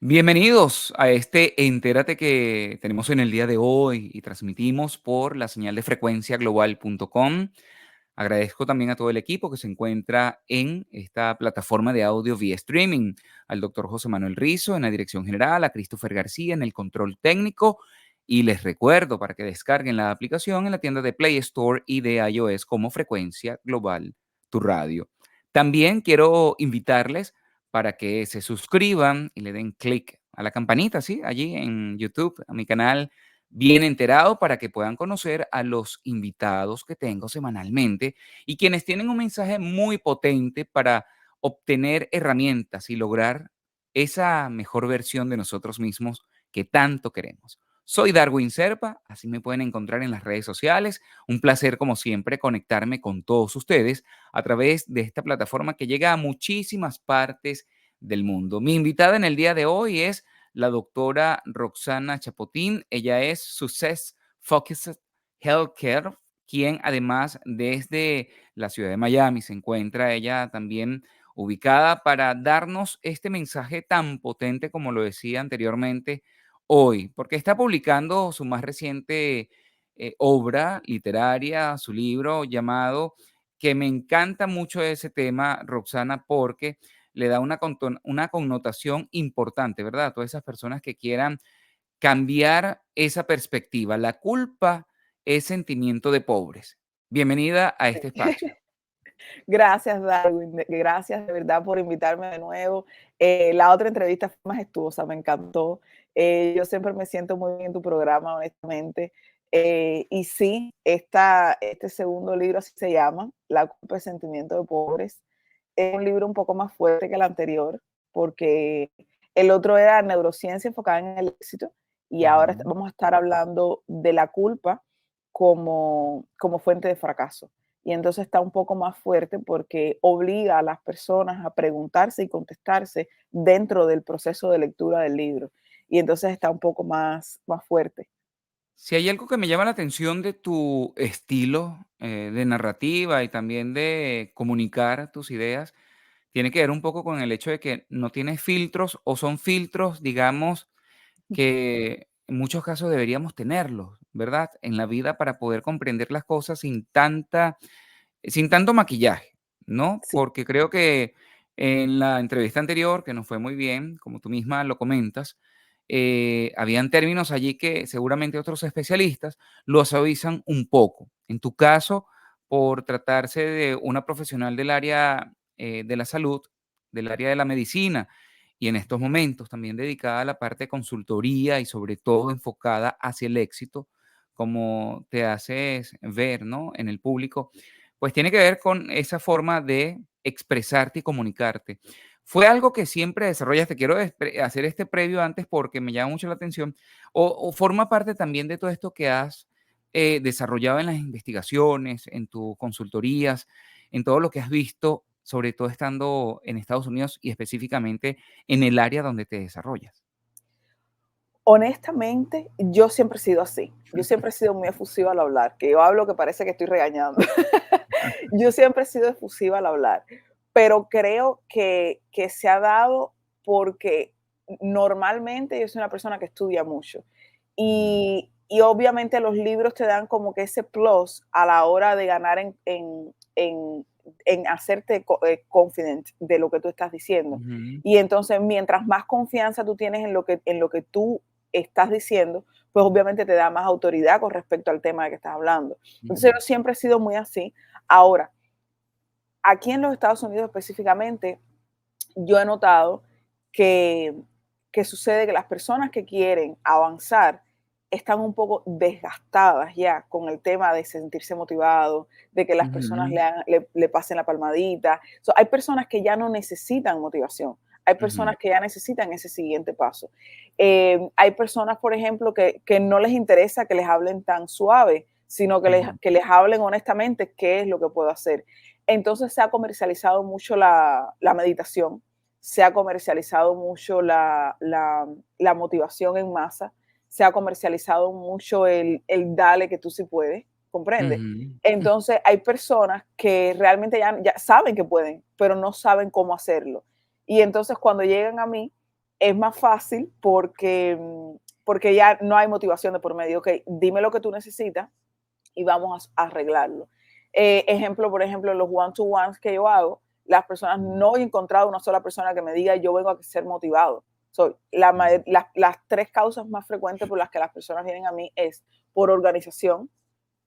Bienvenidos a este Entérate que tenemos en el día de hoy y transmitimos por la señal de frecuenciaglobal.com. Agradezco también a todo el equipo que se encuentra en esta plataforma de audio vía streaming, al doctor José Manuel Rizo en la dirección general, a Christopher García en el control técnico y les recuerdo para que descarguen la aplicación en la tienda de Play Store y de iOS como Frecuencia Global, tu radio. También quiero invitarles para que se suscriban y le den clic a la campanita, ¿sí? Allí en YouTube, a mi canal Bien Enterado, para que puedan conocer a los invitados que tengo semanalmente y quienes tienen un mensaje muy potente para obtener herramientas y lograr esa mejor versión de nosotros mismos que tanto queremos. Soy Darwin Serpa, así me pueden encontrar en las redes sociales. Un placer, como siempre, conectarme con todos ustedes a través de esta plataforma que llega a muchísimas partes del mundo. Mi invitada en el día de hoy es la doctora Roxana Chapotín. Ella es Success Focused Healthcare, quien además desde la ciudad de Miami se encuentra ella también ubicada para darnos este mensaje tan potente como lo decía anteriormente hoy, porque está publicando su más reciente obra literaria, su libro llamado, que me encanta mucho ese tema, Roxana, porque le da una connotación importante, ¿verdad? A todas esas personas que quieran cambiar esa perspectiva. La culpa es sentimiento de pobres. Bienvenida a este espacio. Gracias, Darwin. Gracias de verdad por invitarme de nuevo. La otra entrevista fue majestuosa, me encantó. Yo siempre me siento muy bien en tu programa, honestamente. Y sí, este segundo libro así se llama, La culpa es sentimiento de pobres. Es un libro un poco más fuerte que el anterior, porque el otro era neurociencia enfocada en el éxito, y ahora Ujú. vamos a estar hablando de la culpa como fuente de fracaso. Y entonces está un poco más fuerte porque obliga a las personas a preguntarse y contestarse dentro del proceso de lectura del libro. Y entonces está un poco más fuerte. Si hay algo que me llama la atención de tu estilo de narrativa y también de comunicar tus ideas, tiene que ver un poco con el hecho de que no tienes filtros o son filtros, digamos, que en muchos casos deberíamos tenerlos, ¿verdad? En la vida para poder comprender las cosas sin tanto maquillaje, ¿no? Sí. Porque creo que en la entrevista anterior, que nos fue muy bien, como tú misma lo comentas, habían términos allí que seguramente otros especialistas los avisan un poco. En tu caso, por tratarse de una profesional del área de la salud, del área de la medicina, y en estos momentos también dedicada a la parte de consultoría y sobre todo enfocada hacia el éxito, como te haces ver, ¿no? En el público, pues tiene que ver con esa forma de expresarte y comunicarte. ¿Fue algo que siempre desarrollas? Te quiero hacer este previo antes porque me llama mucho la atención. ¿O forma parte también de todo esto que has desarrollado en las investigaciones, en tus consultorías, en todo lo que has visto, sobre todo estando en Estados Unidos y específicamente en el área donde te desarrollas? Honestamente, yo siempre he sido así. Yo siempre he sido muy efusiva al hablar, que yo hablo que parece que estoy regañando. Yo siempre he sido efusiva al hablar, pero creo que se ha dado porque normalmente yo soy una persona que estudia mucho Ujú, y obviamente los libros te dan como que ese plus a la hora de ganar en hacerte confident de lo que tú estás diciendo. ujú, Y entonces, mientras más confianza tú tienes en lo que tú estás diciendo, pues obviamente te da más autoridad con respecto al tema de que estás hablando. Entonces, ujú, yo siempre he sido muy así. Ahora, aquí en los Estados Unidos específicamente, yo he notado que, que sucede que las personas que quieren avanzar están un poco desgastadas ya con el tema de sentirse motivado, de que las personas ujú, le pasen la palmadita. So, hay personas que ya no necesitan motivación, hay ujú, personas que ya necesitan ese siguiente paso. Hay personas, por ejemplo, que no les interesa que les hablen tan suave, sino ujú, que les hablen honestamente qué es lo que puedo hacer. Entonces se ha comercializado mucho la meditación, se ha comercializado mucho la motivación en masa, se ha comercializado mucho el dale que tú sí puedes, ¿comprende? ujú. Entonces hay personas que realmente ya saben que pueden, pero no saben cómo hacerlo. Y entonces cuando llegan a mí, es más fácil porque ya no hay motivación de por medio. Ok, dime lo que tú necesitas y vamos a arreglarlo. Ejemplo, por ejemplo, los one-to-ones que yo hago, las personas, no he encontrado una sola persona que me diga yo vengo a ser motivado. Las tres causas más frecuentes por las que las personas vienen a mí es por organización,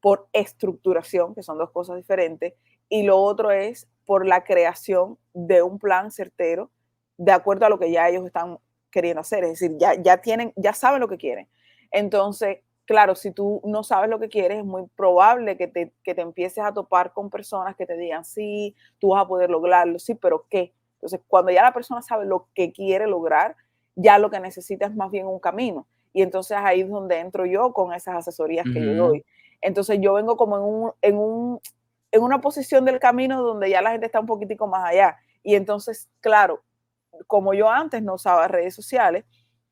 por estructuración, que son dos cosas diferentes, y lo otro es por la creación de un plan certero de acuerdo a lo que ya ellos están queriendo hacer. Es decir, ya saben lo que quieren. Entonces, claro, si tú no sabes lo que quieres, es muy probable que te empieces a topar con personas que te digan, sí, tú vas a poder lograrlo, sí, pero ¿qué? Entonces, cuando ya la persona sabe lo que quiere lograr, ya lo que necesita es más bien un camino. Y entonces ahí es donde entro yo con esas asesorías que yo Ujú. doy. Entonces yo vengo como en una posición del camino donde ya la gente está un poquitico más allá. Y entonces, claro, como yo antes no usaba redes sociales,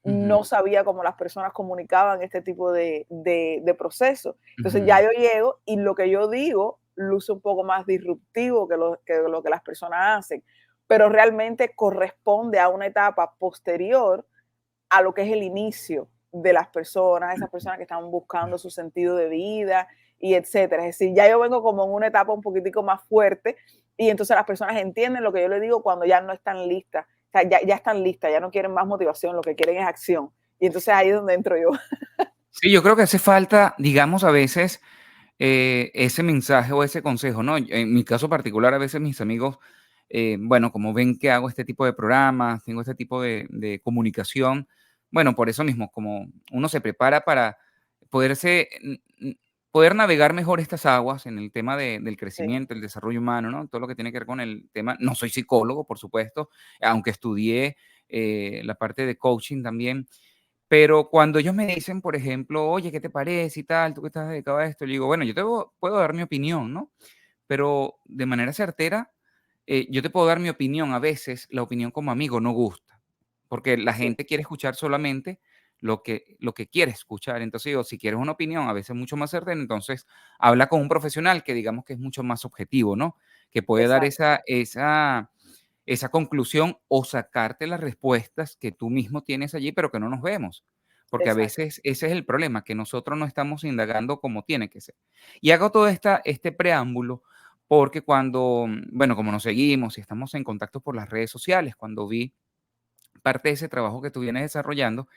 Ujú. no sabía cómo las personas comunicaban este tipo de proceso. Entonces Ujú. ya yo llego y lo que yo digo luce un poco más disruptivo que lo que las personas hacen, pero realmente corresponde a una etapa posterior a lo que es el inicio de las personas, esas personas que están buscando su sentido de vida y etcétera. Es decir, ya yo vengo como en una etapa un poquitico más fuerte y entonces las personas entienden lo que yo les digo cuando ya no están listas. O sea, ya están listas, ya no quieren más motivación, lo que quieren es acción. Y entonces ahí es donde entro yo. Sí, yo creo que hace falta, digamos, a veces ese mensaje o ese consejo, ¿no? En mi caso particular, a veces mis amigos, bueno, como ven que hago este tipo de programas, tengo este tipo de comunicación, bueno, por eso mismo, como uno se prepara para poderse, poder navegar mejor estas aguas en el tema del Sí, crecimiento, el desarrollo humano, ¿no? Todo lo que tiene que ver con el tema. No soy psicólogo, por supuesto, aunque estudié la parte de coaching también, pero cuando ellos me dicen, por ejemplo: "Oye, ¿qué te parece y tal? Tú que estás dedicado a esto", le digo: "Bueno, yo te puedo dar mi opinión, ¿no? Pero de manera certera, yo te puedo dar mi opinión. A veces la opinión como amigo no gusta, porque la sí, gente quiere escuchar solamente lo que quiere escuchar. Entonces digo, si quieres una opinión a veces mucho más certera, entonces habla con un profesional que digamos que es mucho más objetivo, ¿no? Que puede dar exacto, esa conclusión o sacarte las respuestas que tú mismo tienes allí, pero que no nos vemos. Porque a exacto. veces ese es el problema, que nosotros no estamos indagando como tiene que ser. Y hago todo este preámbulo porque cuando, bueno, como nos seguimos y estamos en contacto por las redes sociales, cuando vi parte de ese trabajo que tú vienes desarrollando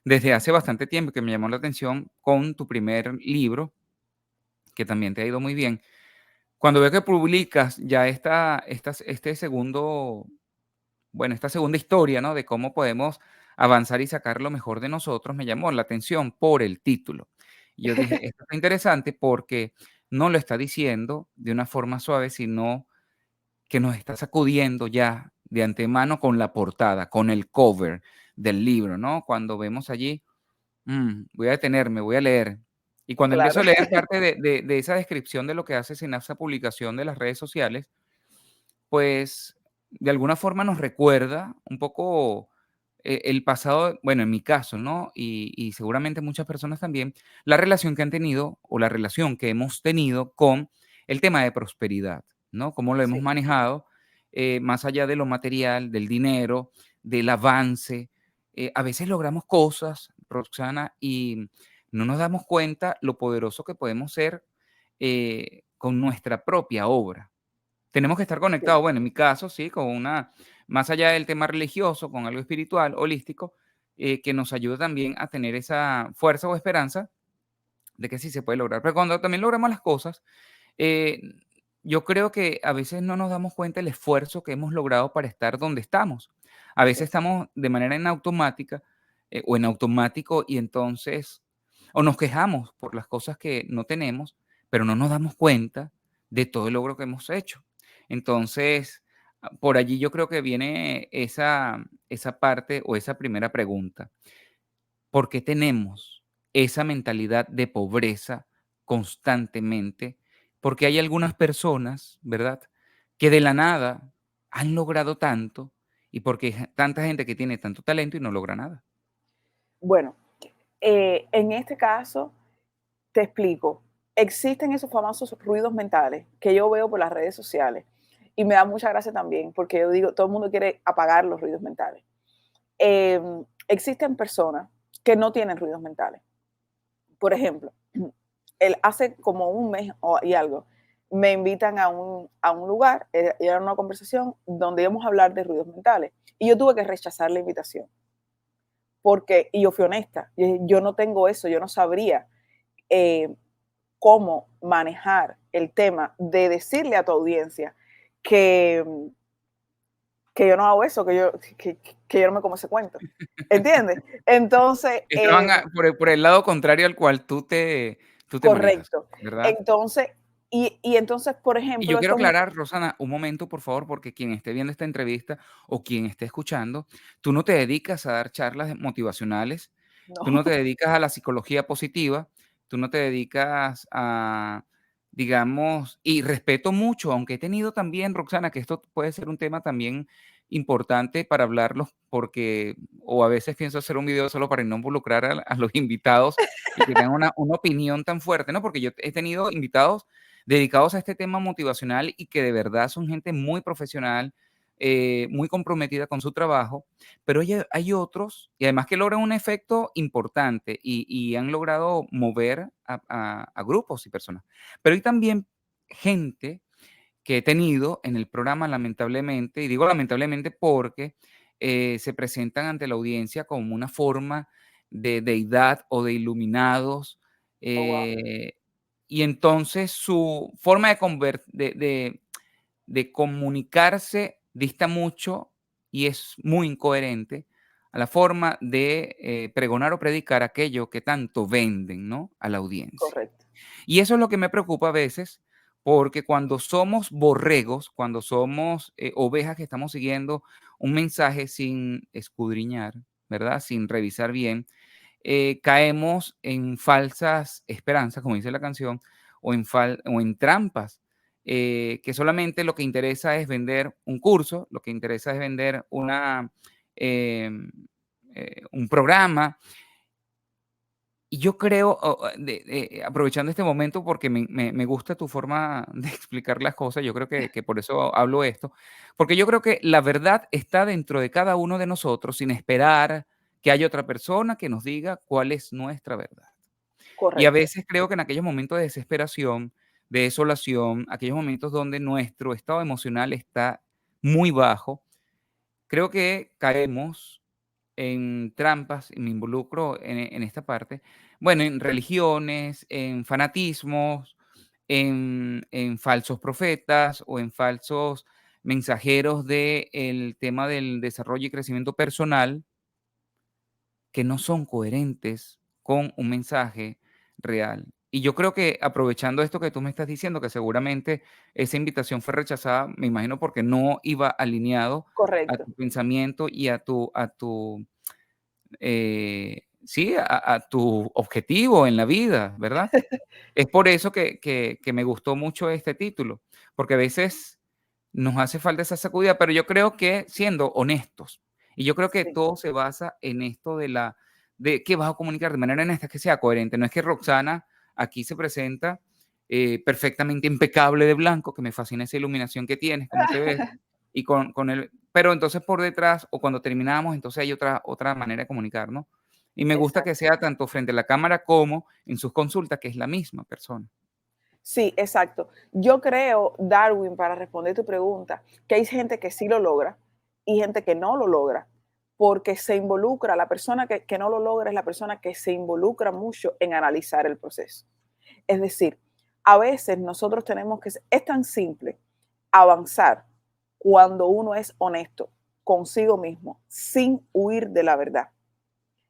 desde hace bastante tiempo, que me llamó la atención con tu primer libro, que también te ha ido muy bien. Cuando veo que publicas ya este segundo, bueno, esta segunda historia, ¿no? De cómo podemos avanzar y sacar lo mejor de nosotros, me llamó la atención por el título. Y yo dije, esto está interesante porque no lo está diciendo de una forma suave, sino que nos está sacudiendo ya de antemano con la portada, con el cover del libro, ¿no? Cuando vemos allí, voy a detenerme, voy a leer. Y cuando empiezo Claro, a leer parte de esa descripción de lo que haces en esa publicación de las redes sociales, pues, de alguna forma nos recuerda un poco, el pasado, bueno, en mi caso, ¿no? Y seguramente muchas personas también, la relación que han tenido, o la relación que hemos tenido con el tema de prosperidad, ¿no? Cómo lo hemos sí, manejado, más allá de lo material, del dinero, del avance. A veces logramos cosas, Roxana, y no nos damos cuenta lo poderoso que podemos ser, con nuestra propia obra. Tenemos que estar sí, conectados, bueno, en mi caso, sí, con más allá del tema religioso, con algo espiritual, holístico, que nos ayuda también a tener esa fuerza o esperanza de que sí se puede lograr. Pero cuando también logramos las cosas, eh, yo creo que a veces no nos damos cuenta del esfuerzo que hemos logrado para estar donde estamos. A veces sí, estamos de manera en automática, o en automático, y entonces, o nos quejamos por las cosas que no tenemos, pero no nos damos cuenta de todo el logro que hemos hecho. Entonces, por allí yo creo que viene esa parte o esa primera pregunta. ¿Por qué tenemos esa mentalidad de pobreza constantemente? Porque hay algunas personas, ¿verdad?, que de la nada han logrado tanto, y porque hay tanta gente que tiene tanto talento y no logra nada. Bueno, en este caso, te explico. Existen esos famosos ruidos mentales que yo veo por las redes sociales y me da mucha gracia también porque yo digo, todo el mundo quiere apagar los ruidos mentales. existen personas que no tienen ruidos mentales. Por ejemplo, hace como un mes y algo, me invitan a un lugar, era una conversación donde íbamos a hablar de ruidos mentales, y yo tuve que rechazar la invitación, y yo fui honesta, yo no tengo eso, yo no sabría eh, cómo manejar el tema de decirle a tu audiencia que, que yo no hago eso, que yo no me como ese cuento, ¿entiendes? Entonces, Estaban por el lado contrario al cual tú te manejas, correcto. ¿verdad? Entonces, y entonces, por Y yo ejemplo, quiero esto es aclarar, Rosana, un momento, por favor, porque quien esté viendo esta entrevista o quien esté escuchando, tú no te dedicas a dar charlas motivacionales, tú no no, te dedicas a la psicología positiva, tú no te dedicas a, digamos, y respeto mucho, aunque he tenido también, Roxana, que esto puede ser un tema también importante para hablarlo, porque, o a veces pienso hacer un video solo para no involucrar a los invitados y que tengan una opinión tan fuerte, ¿no? Porque yo he tenido invitados dedicados a este tema motivacional y que de verdad son gente muy profesional, muy comprometida con su trabajo, pero hay otros, y además que logran un efecto importante y han logrado mover a grupos y personas. Pero hay también gente que he tenido en el programa, lamentablemente, y digo lamentablemente porque se presentan ante la audiencia como una forma de deidad o de iluminados, oh, wow, eh, y entonces su forma de comunicarse dista mucho y es muy incoherente a la forma de pregonar o predicar aquello que tanto venden, ¿no?, a la audiencia. correcto. Y eso es lo que me preocupa a veces, porque cuando somos borregos, cuando somos ovejas que estamos siguiendo un mensaje sin escudriñar, ¿verdad? Sin revisar bien, caemos en falsas esperanzas, como dice la canción, o en trampas, que solamente lo que interesa es vender un curso, lo que interesa es vender em, un programa, y yo creo, aprovechando este momento, porque me gusta tu forma de explicar las cosas, yo creo que por eso hablo esto, porque yo creo que la verdad está dentro de cada uno de nosotros sin esperar que haya otra persona que nos diga cuál es nuestra verdad. Y a Correcto, veces creo que en aquellos momentos de desesperación, de desolación, aquellos momentos donde nuestro estado emocional está muy bajo, creo que caemos en trampas, y me involucro en esta parte, bueno, en religiones, en fanatismos, en falsos profetas o en falsos mensajeros del tema del desarrollo y crecimiento personal que no son coherentes con un mensaje real. Y yo creo que aprovechando esto que tú me estás diciendo, que seguramente esa invitación fue rechazada, me imagino porque no iba alineado a correcto. tu pensamiento y sí, a tu objetivo en la vida, ¿verdad? Es por eso que me gustó mucho este título, porque a veces nos hace falta esa sacudida, pero yo creo que siendo honestos, y yo creo que Sí, todo se basa en esto de qué vas a comunicar de manera honesta, que sea coherente. No es que Roxana aquí se presenta perfectamente impecable de blanco, que me fascina esa iluminación que tienes, cómo te ves, y pero entonces por detrás, o cuando terminamos, entonces hay otra manera de comunicar, ¿no? Y me gusta que exacto. sea tanto frente a la cámara como en sus consultas, que es la misma persona. Sí, exacto. Yo creo, Darwin, para responder tu pregunta, que hay gente que sí lo logra y gente que no lo logra, porque se involucra, la persona que no lo logra es la persona que se involucra mucho en analizar el proceso. Es decir, a veces nosotros tenemos que, es tan simple avanzar cuando uno es honesto consigo mismo, sin huir de la verdad.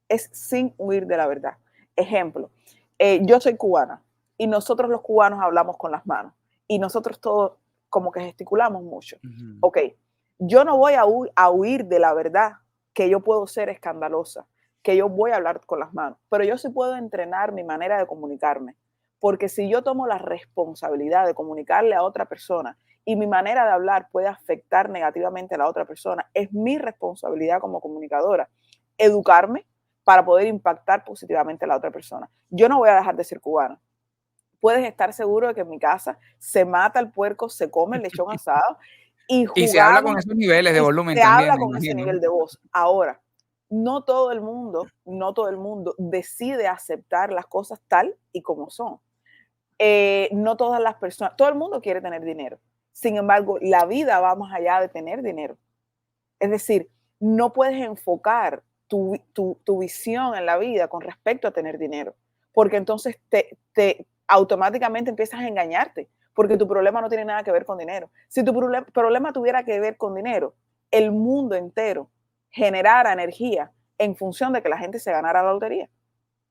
Es sin huir de la verdad. Ejemplo, yo soy cubana y nosotros los cubanos hablamos con las manos y nosotros todos como que gesticulamos mucho. Ujú. Ok, yo no voy a huir de la verdad que yo puedo ser escandalosa, que yo voy a hablar con las manos, pero yo sí puedo entrenar mi manera de comunicarme, porque si yo tomo la responsabilidad de comunicarle a otra persona y mi manera de hablar puede afectar negativamente a la otra persona, es mi responsabilidad como comunicadora educarme para poder impactar positivamente a la otra persona. Yo no voy a dejar de ser cubana. Puedes estar seguro de que en mi casa se mata el puerco, se come el lechón asado y Y se habla con jugamos esos niveles de y volumen se también, habla me con ese imagino. nivel de voz. Ahora, no todo el mundo decide aceptar las cosas tal y como son. No todas las personas, todo el mundo quiere tener dinero. Sin embargo, la vida va más allá de tener dinero. Es decir, no puedes enfocar tu visión en la vida con respecto a tener dinero, porque entonces te automáticamente empiezas a engañarte, porque tu problema no tiene nada que ver con dinero. Si tu problema tuviera que ver con dinero, el mundo entero generara energía en función de que la gente se ganara la lotería,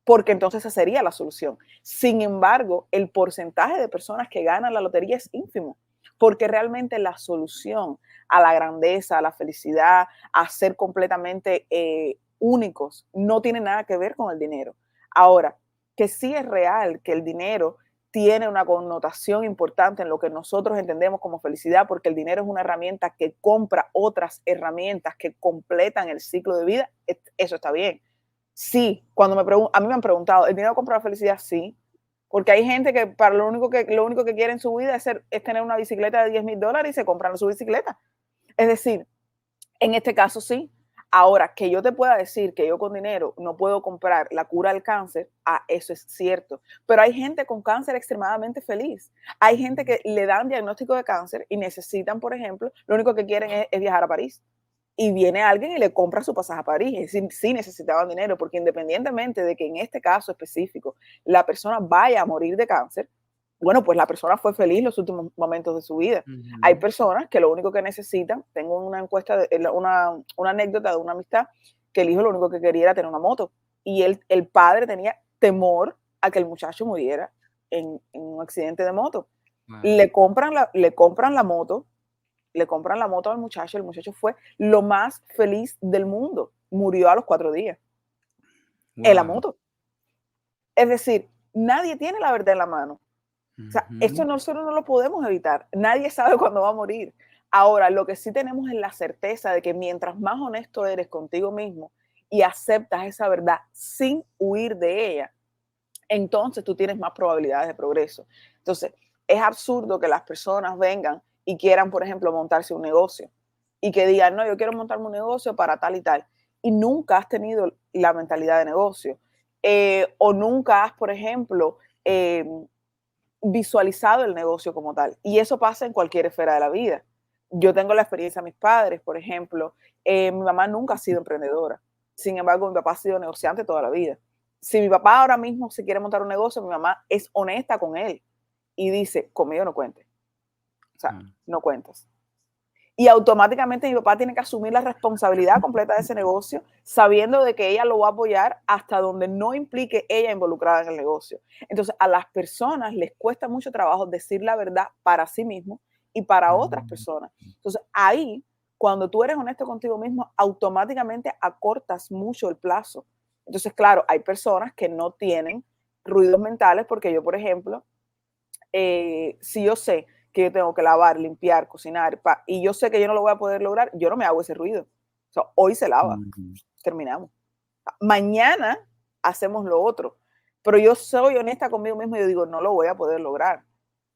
porque entonces esa sería la solución. Sin embargo, el porcentaje de personas que ganan la lotería es ínfimo, porque realmente la solución a la grandeza, a la felicidad, a ser completamente únicos, no tiene nada que ver con el dinero. Ahora, que sí es real que el dinero tiene una connotación importante en lo que nosotros entendemos como felicidad, porque el dinero es una herramienta que compra otras herramientas que completan el ciclo de vida, eso está bien. Sí, cuando a mí me han preguntado, ¿el dinero compra la felicidad? Sí, porque hay gente que para lo único que quiere en su vida es tener una bicicleta de $10,000 y se compran su bicicleta. Es decir, en este caso sí. Ahora, que yo te pueda decir que yo con dinero no puedo comprar la cura al cáncer, eso es cierto. Pero hay gente con cáncer extremadamente feliz. Hay gente que le dan diagnóstico de cáncer y necesitan, por ejemplo, lo único que quieren es viajar a París. Y viene alguien y le compra su pasaje a París. Es decir, sí necesitaban dinero, porque independientemente de que en este caso específico la persona vaya a morir de cáncer, bueno, pues la persona fue feliz los últimos momentos de su vida. Hay Ujú. personas que lo único que necesitan, tengo una una anécdota de una amistad, que el hijo lo único que quería era tener una moto. Y el padre tenía temor a que el muchacho muriera en un accidente de moto. Guau, Le compran la moto, le compran la moto al muchacho, el muchacho fue lo más feliz del mundo, murió a los 4 días en la guau. moto. Es decir, nadie tiene la verdad en la mano. O sea, esto Ujú. nosotros no lo podemos evitar, nadie sabe cuándo va a morir. Ahora, lo que sí tenemos es la certeza de que mientras más honesto eres contigo mismo y aceptas esa verdad sin huir de ella, entonces tú tienes más probabilidades de progreso. Entonces, es absurdo que las personas vengan y quieran, por ejemplo, montarse un negocio y que digan, no, yo quiero montarme un negocio para tal y tal. Y nunca has tenido la mentalidad de negocio. O nunca has, por ejemplo, visualizado el negocio como tal. Y eso pasa en cualquier esfera de la vida. Yo tengo la experiencia de mis padres, por ejemplo, mi mamá nunca ha sido emprendedora. Sin embargo, mi papá ha sido negociante toda la vida. Si mi papá ahora mismo se quiere montar un negocio, mi mamá es honesta con él y dice, conmigo no cuentes. O sea, Ah. no cuentas. Y automáticamente mi papá tiene que asumir la responsabilidad completa de ese negocio, sabiendo de que ella lo va a apoyar hasta donde no implique ella involucrada en el negocio. Entonces, a las personas les cuesta mucho trabajo decir la verdad para sí mismo y para otras Mm. personas. Entonces, ahí, cuando tú eres honesto contigo mismo, automáticamente acortas mucho el plazo. Entonces, claro, hay personas que no tienen ruidos mentales, porque yo, por ejemplo, si yo sé que yo tengo que lavar, limpiar, cocinar, y yo sé que yo no lo voy a poder lograr, yo no me hago ese ruido. O sea, hoy se lava, Ujú. terminamos. Mañana hacemos lo otro. Pero yo soy honesta conmigo mismo y yo digo, no lo voy a poder lograr.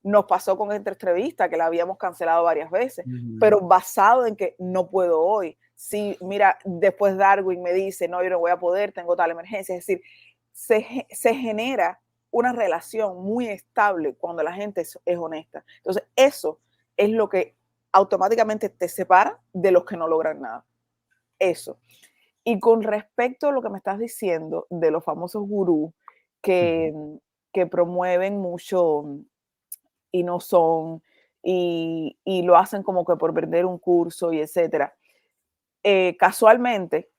Nos pasó con esta entrevista que la habíamos cancelado varias veces, Ujú. pero basado en que no puedo hoy. Si, mira, después Darwin me dice, no, yo no voy a poder, tengo tal emergencia. Es decir, se genera una relación muy estable cuando la gente es honesta. Entonces, eso es lo que automáticamente te separa de los que no logran nada. Eso. Y con respecto a lo que me estás diciendo de los famosos gurús Ujú. que, que promueven mucho y no son, y lo hacen como que por vender un curso y etcétera. Casualmente,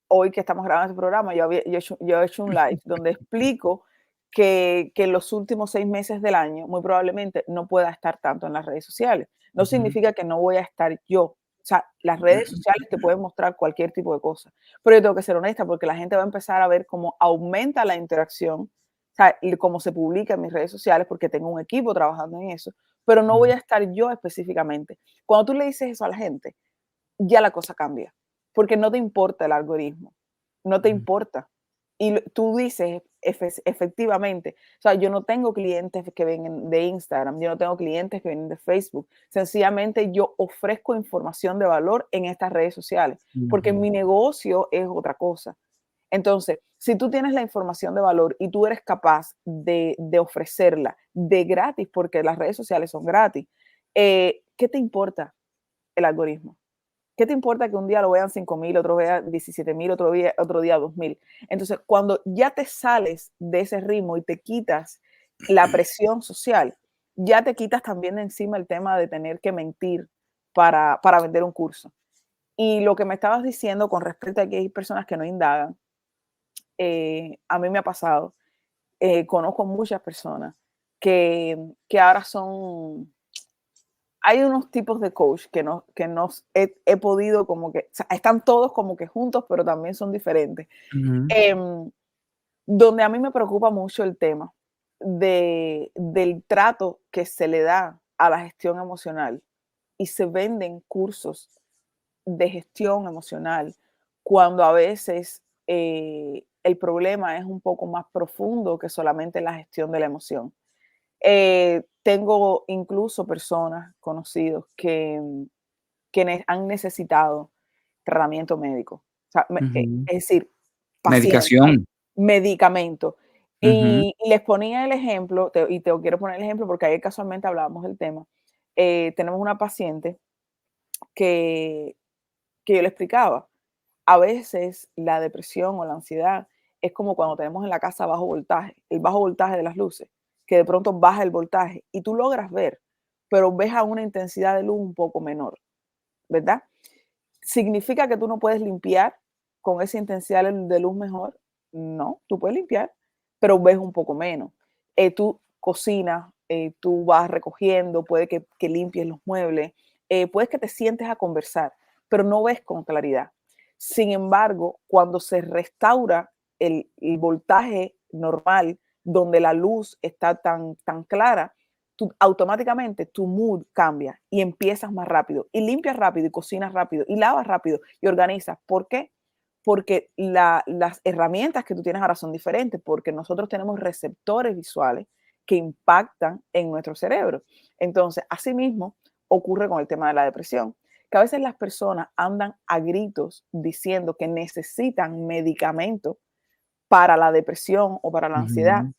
hoy que estamos grabando este programa, yo he hecho un live donde explico que en los últimos 6 meses del año, muy probablemente no pueda estar tanto en las redes sociales. No Ujú. significa que no voy a estar yo. O sea, las redes sociales te pueden mostrar cualquier tipo de cosa, pero yo tengo que ser honesta porque la gente va a empezar a ver cómo aumenta la interacción, o sea, y cómo se publica en mis redes sociales, porque tengo un equipo trabajando en eso, pero no voy Ujú. a estar yo específicamente. Cuando tú le dices eso a la gente, ya la cosa cambia, porque no te importa el algoritmo, no te Ujú. importa. Y tú dices, efectivamente. O sea, yo no tengo clientes que vienen de Instagram, yo no tengo clientes que vienen de Facebook. Sencillamente yo ofrezco información de valor en estas redes sociales, porque Ujú. mi negocio es otra cosa. Entonces, si tú tienes la información de valor y tú eres capaz de ofrecerla de gratis, porque las redes sociales son gratis, ¿qué te importa el algoritmo? ¿Qué te importa que un día lo vean 5,000, otro vea 17,000, otro día 2,000? Entonces, cuando ya te sales de ese ritmo y te quitas la presión social, ya te quitas también de encima el tema de tener que mentir para vender un curso. Y lo que me estabas diciendo con respecto a que hay personas que no indagan, a mí me ha pasado. Conozco muchas personas que ahora son, hay unos tipos de coach que nos he podido como que, o sea, están todos como que juntos, pero también son diferentes. Ujú, Em, Donde a mí me preocupa mucho el tema del trato que se le da a la gestión emocional y se venden cursos de gestión emocional cuando a veces el problema es un poco más profundo que solamente la gestión de la emoción. Tengo incluso personas conocidos que han necesitado tratamiento médico. O sea, ujú. es decir, pacientes, Medicación. medicamentos. Ujú, Y les ponía el ejemplo, y te quiero poner el ejemplo porque ayer casualmente hablábamos del tema. Tenemos una paciente que, que yo le explicaba. A veces la depresión o la ansiedad es como cuando tenemos en la casa bajo voltaje, el bajo voltaje de las luces, que de pronto baja el voltaje y tú logras ver, pero ves a una intensidad de luz un poco menor, ¿verdad? ¿Significa que tú no puedes limpiar con esa intensidad de luz mejor? No, tú puedes limpiar, pero ves un poco menos. Tú cocinas, tú vas recogiendo, puede que limpies los muebles, puedes que te sientes a conversar, pero no ves con claridad. Sin embargo, cuando se restaura el voltaje normal, donde la luz está tan clara, automáticamente tu mood cambia y empiezas más rápido y limpias rápido y cocinas rápido y lavas rápido y organizas. ¿Por qué? Porque las herramientas que tú tienes ahora son diferentes, porque nosotros tenemos receptores visuales que impactan en nuestro cerebro. Entonces, asimismo, ocurre con el tema de la depresión, que a veces las personas andan a gritos diciendo que necesitan medicamentos para la depresión o para la ansiedad ujú,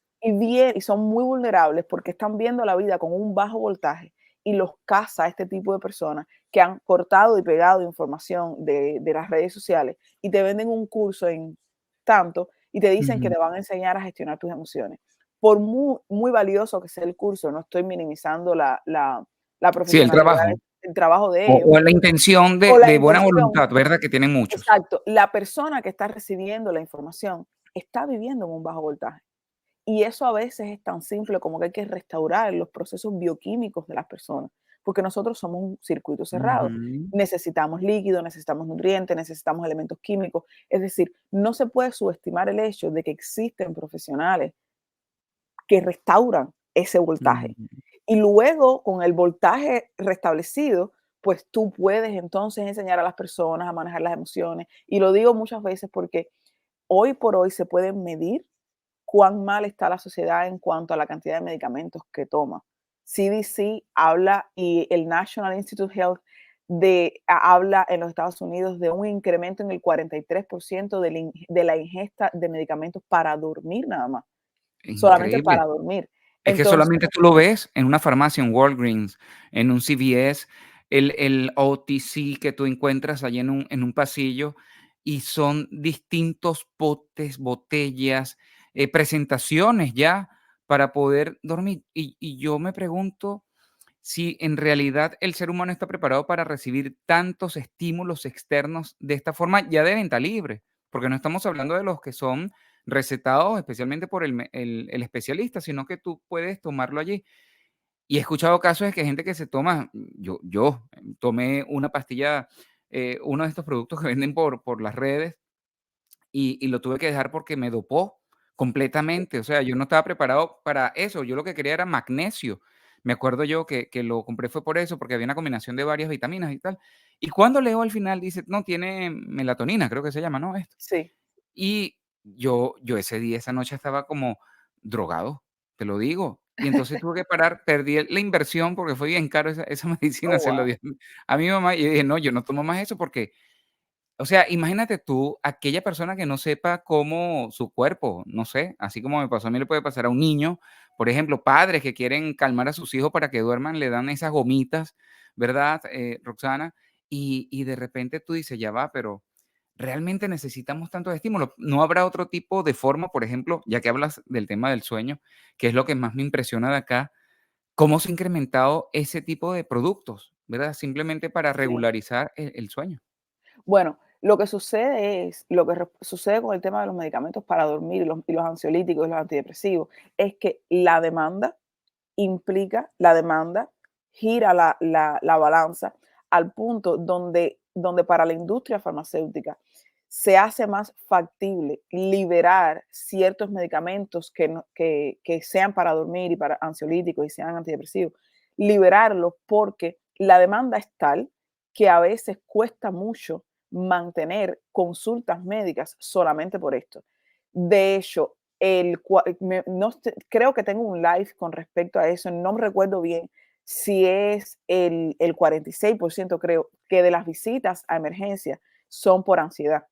y son muy vulnerables porque están viendo la vida con un bajo voltaje y los caza este tipo de personas que han cortado y pegado información de las redes sociales y te venden un curso en tanto y te dicen que ujú. te van a enseñar a gestionar tus emociones. Por muy valioso que sea el curso, no estoy minimizando la Sí, el profesionalidad, trabajo. el trabajo de ellos O la intención o la de buena intención. voluntad, ¿verdad? Que tienen muchos. Exacto, la persona que está recibiendo la información está viviendo en un bajo voltaje. Y eso a veces es tan simple como que hay que restaurar los procesos bioquímicos de las personas, porque nosotros somos un circuito cerrado. Ujú, Necesitamos líquido, necesitamos nutrientes, necesitamos elementos químicos. Es decir, no se puede subestimar el hecho de que existen profesionales que restauran ese voltaje. ujú. Y luego, con el voltaje restablecido, pues tú puedes entonces enseñar a las personas a manejar las emociones. Y lo digo muchas veces porque hoy por hoy se puede medir cuán mal está la sociedad en cuanto a la cantidad de medicamentos que toma. CDC habla y el National Institute of Health habla en los Estados Unidos de un incremento en el 43% de la ingesta de medicamentos para dormir nada más, solamente Increíble. para dormir. Es que Entonces, solamente tú lo ves en una farmacia, en Walgreens, en un CVS, el OTC que tú encuentras allí en un pasillo, y son distintos potes, botellas, presentaciones ya para poder dormir. Y yo me pregunto si en realidad el ser humano está preparado para recibir tantos estímulos externos de esta forma ya de venta libre, porque no estamos hablando de los que son recetados especialmente por el especialista, sino que tú puedes tomarlo allí. Y he escuchado casos de que gente que se toma, yo tomé una pastilla, uno de estos productos que venden por las redes y lo tuve que dejar porque me dopó completamente. O sea, yo no estaba preparado para eso. Yo lo que quería era magnesio. Me acuerdo yo que lo compré fue por eso, porque había una combinación de varias vitaminas y tal. Y cuando leo al final dice, no, tiene melatonina, creo que se llama, ¿no? Esto. sí, yo ese día, esa noche estaba como drogado, te lo digo. Y entonces tuve que parar, perdí la inversión porque fue bien caro esa Oh, medicina, se lo wow. di a mi mamá y yo dije: "No, yo no tomo más eso porque". O sea, imagínate tú, aquella persona que no sepa cómo su cuerpo, no sé, así como me pasó a mí, le puede pasar a un niño, por ejemplo, padres que quieren calmar a sus hijos para que duerman, le dan esas gomitas, ¿verdad, Roxana? Y de repente tú dices: "Ya va, pero realmente necesitamos tantos estímulos". ¿No habrá otro tipo de forma, por ejemplo, ya que hablas del tema del sueño, que es lo que más me impresiona de acá, cómo se ha incrementado ese tipo de productos, ¿verdad? Simplemente para Sí. regularizar el sueño. Bueno, lo que sucede es, lo que sucede con el tema de los medicamentos para dormir y los ansiolíticos y los antidepresivos, es que la demanda gira la balanza al punto donde para la industria farmacéutica se hace más factible liberar ciertos medicamentos que sean para dormir y para ansiolíticos y sean antidepresivos, liberarlos porque la demanda es tal que a veces cuesta mucho mantener consultas médicas solamente por esto. De hecho, no creo que tengo un live con respecto a eso, no me recuerdo bien si es el 46%, creo, que de las visitas a emergencia son por ansiedad.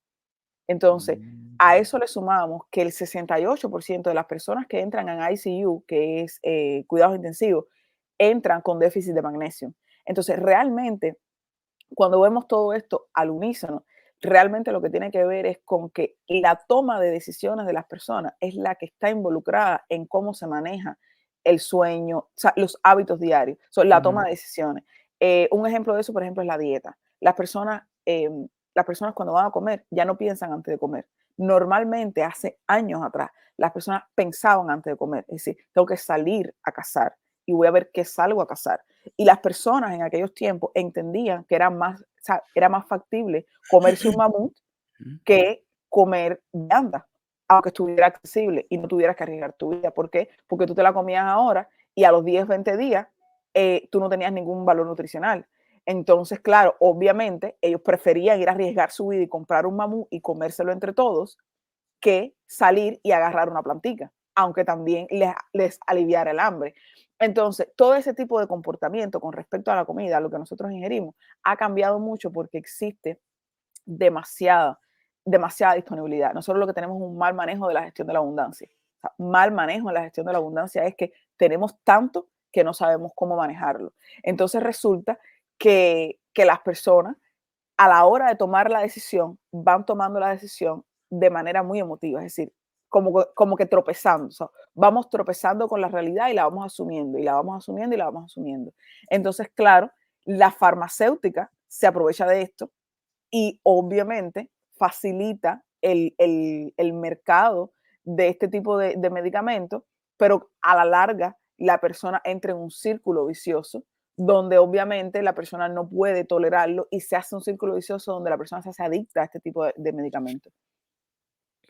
Entonces, a Mm. eso le sumamos que el 68% de las personas que entran en ICU, que es cuidados intensivos, entran con déficit de magnesio. Entonces, realmente cuando vemos todo esto al unísono, realmente lo que tiene que ver es con que la toma de decisiones de las personas es la que está involucrada en cómo se maneja el sueño, o sea, los hábitos diarios, son la toma Ujú. de decisiones. Un ejemplo de eso, por ejemplo, es la dieta. Las personas cuando van a comer ya no piensan antes de comer. Normalmente, hace años atrás, las personas pensaban antes de comer, es decir, tengo que salir a cazar y voy a ver qué salgo a cazar. Y las personas en aquellos tiempos entendían que era más factible comerse un mamut Ujú. que comer vianda, aunque estuviera accesible y no tuvieras que arriesgar tu vida. ¿Por qué? Porque tú te la comías ahora y a los 10, 20 días tú no tenías ningún valor nutricional. Entonces, claro, obviamente ellos preferían ir a arriesgar su vida y comprar un mamut y comérselo entre todos que salir y agarrar una plantica, aunque también les aliviara el hambre. Entonces, todo ese tipo de comportamiento con respecto a la comida, a lo que nosotros ingerimos, ha cambiado mucho porque existe demasiada, demasiada disponibilidad. Nosotros lo que tenemos es un mal manejo de la gestión de la abundancia. O sea, mal manejo de la gestión de la abundancia es que tenemos tanto que no sabemos cómo manejarlo. Entonces resulta que las personas a la hora de tomar la decisión, van tomando la decisión de manera muy emotiva, es decir, como que tropezando, o sea, vamos tropezando con la realidad y la vamos asumiendo, y la vamos asumiendo, y la vamos asumiendo. Entonces, claro, la farmacéutica se aprovecha de esto y obviamente facilita el mercado de este tipo de medicamentos, pero a la larga la persona entra en un círculo vicioso donde obviamente la persona no puede tolerarlo y se hace un círculo vicioso donde la persona se hace adicta a este tipo de medicamentos.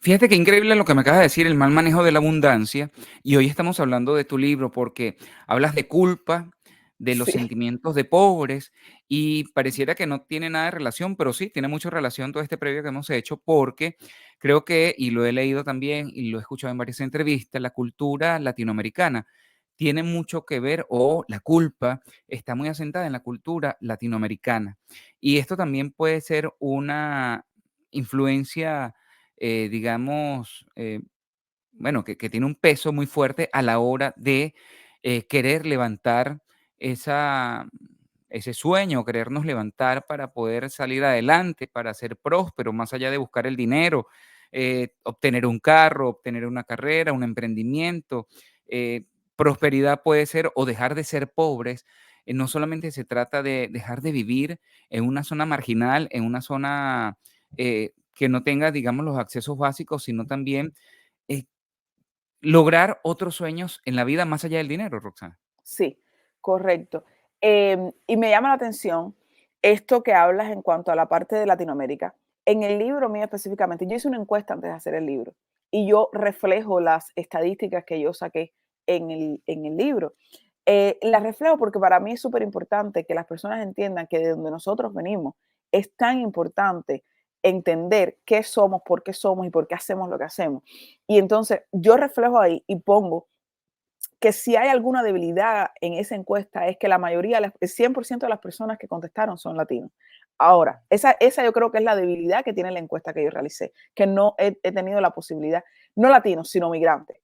Fíjate qué increíble lo que me acabas de decir, el mal manejo de la abundancia. Y hoy estamos hablando de tu libro porque hablas de culpa, de los Sí, sentimientos de pobres y pareciera que no tiene nada de relación, pero sí, tiene mucha relación todo este previo que hemos hecho porque creo que, y lo he leído también y lo he escuchado en varias entrevistas, la cultura latinoamericana tiene mucho que ver o la culpa está muy asentada en la cultura latinoamericana. Y esto también puede ser una influencia digamos, bueno, que tiene un peso muy fuerte a la hora de querer levantar esa, ese sueño, querernos levantar para poder salir adelante, para ser próspero, más allá de buscar el dinero, obtener un carro, obtener una carrera, un emprendimiento. Prosperidad puede ser o dejar de ser pobres. No solamente se trata de dejar de vivir en una zona marginal, en una zona que no tenga, digamos, los accesos básicos, sino también eh, lograr otros sueños en la vida más allá del dinero, Roxana. sí, correcto. Y me llama la atención esto que hablas en cuanto a la parte de Latinoamérica. En el libro mío específicamente, yo hice una encuesta antes de hacer el libro y yo reflejo las estadísticas que yo saqué en el libro. Las reflejo porque para mí es súper importante que las personas entiendan que de donde nosotros venimos es tan importante entender qué somos y por qué hacemos lo que hacemos. Y entonces yo reflejo ahí y pongo que si hay alguna debilidad en esa encuesta es que la mayoría, el 100% de las personas que contestaron son latinos. Ahora, esa yo creo que es la debilidad que tiene la encuesta que yo realicé, que no he tenido la posibilidad, no latinos, sino migrantes.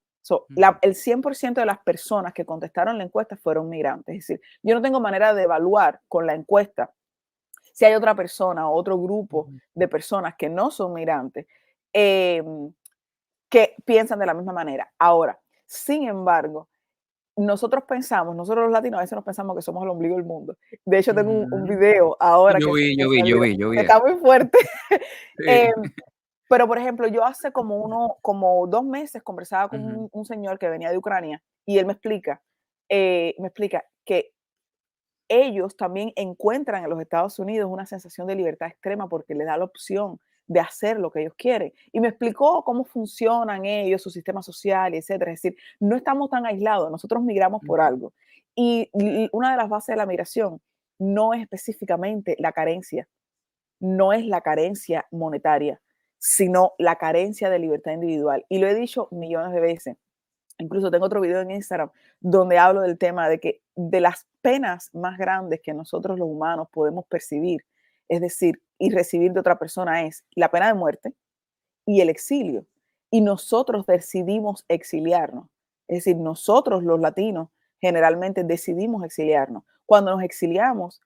El 100% de las personas que contestaron la encuesta fueron migrantes. Es decir, yo no tengo manera de evaluar con la encuesta si hay otra persona o otro grupo de personas que no son migrantes que piensan de la misma manera. Ahora, sin embargo, nosotros los latinos a veces nos pensamos que somos el ombligo del mundo. De hecho, tengo un video ahora Yo vi, yo vi, yo vi, yo vi que eso. está muy fuerte. Sí. Pero, por ejemplo, yo hace como 2 meses conversaba con Ujú, un señor que venía de Ucrania y él me explica que ellos también encuentran en los Estados Unidos una sensación de libertad extrema porque les da la opción de hacer lo que ellos quieren. Y me explicó cómo funcionan ellos, su sistema social, etcétera. Es decir, no estamos tan aislados, nosotros migramos por ujú, algo. Y una de las bases de la migración no es específicamente la carencia, no es la carencia monetaria, sino la carencia de libertad individual. Y lo he dicho millones de veces. Incluso tengo otro video en Instagram donde hablo del tema de que de las penas más grandes que nosotros los humanos podemos percibir, es decir, y recibir de otra persona es la pena de muerte y el exilio. Y nosotros decidimos exiliarnos. Es decir, nosotros los latinos generalmente decidimos exiliarnos. Cuando nos exiliamos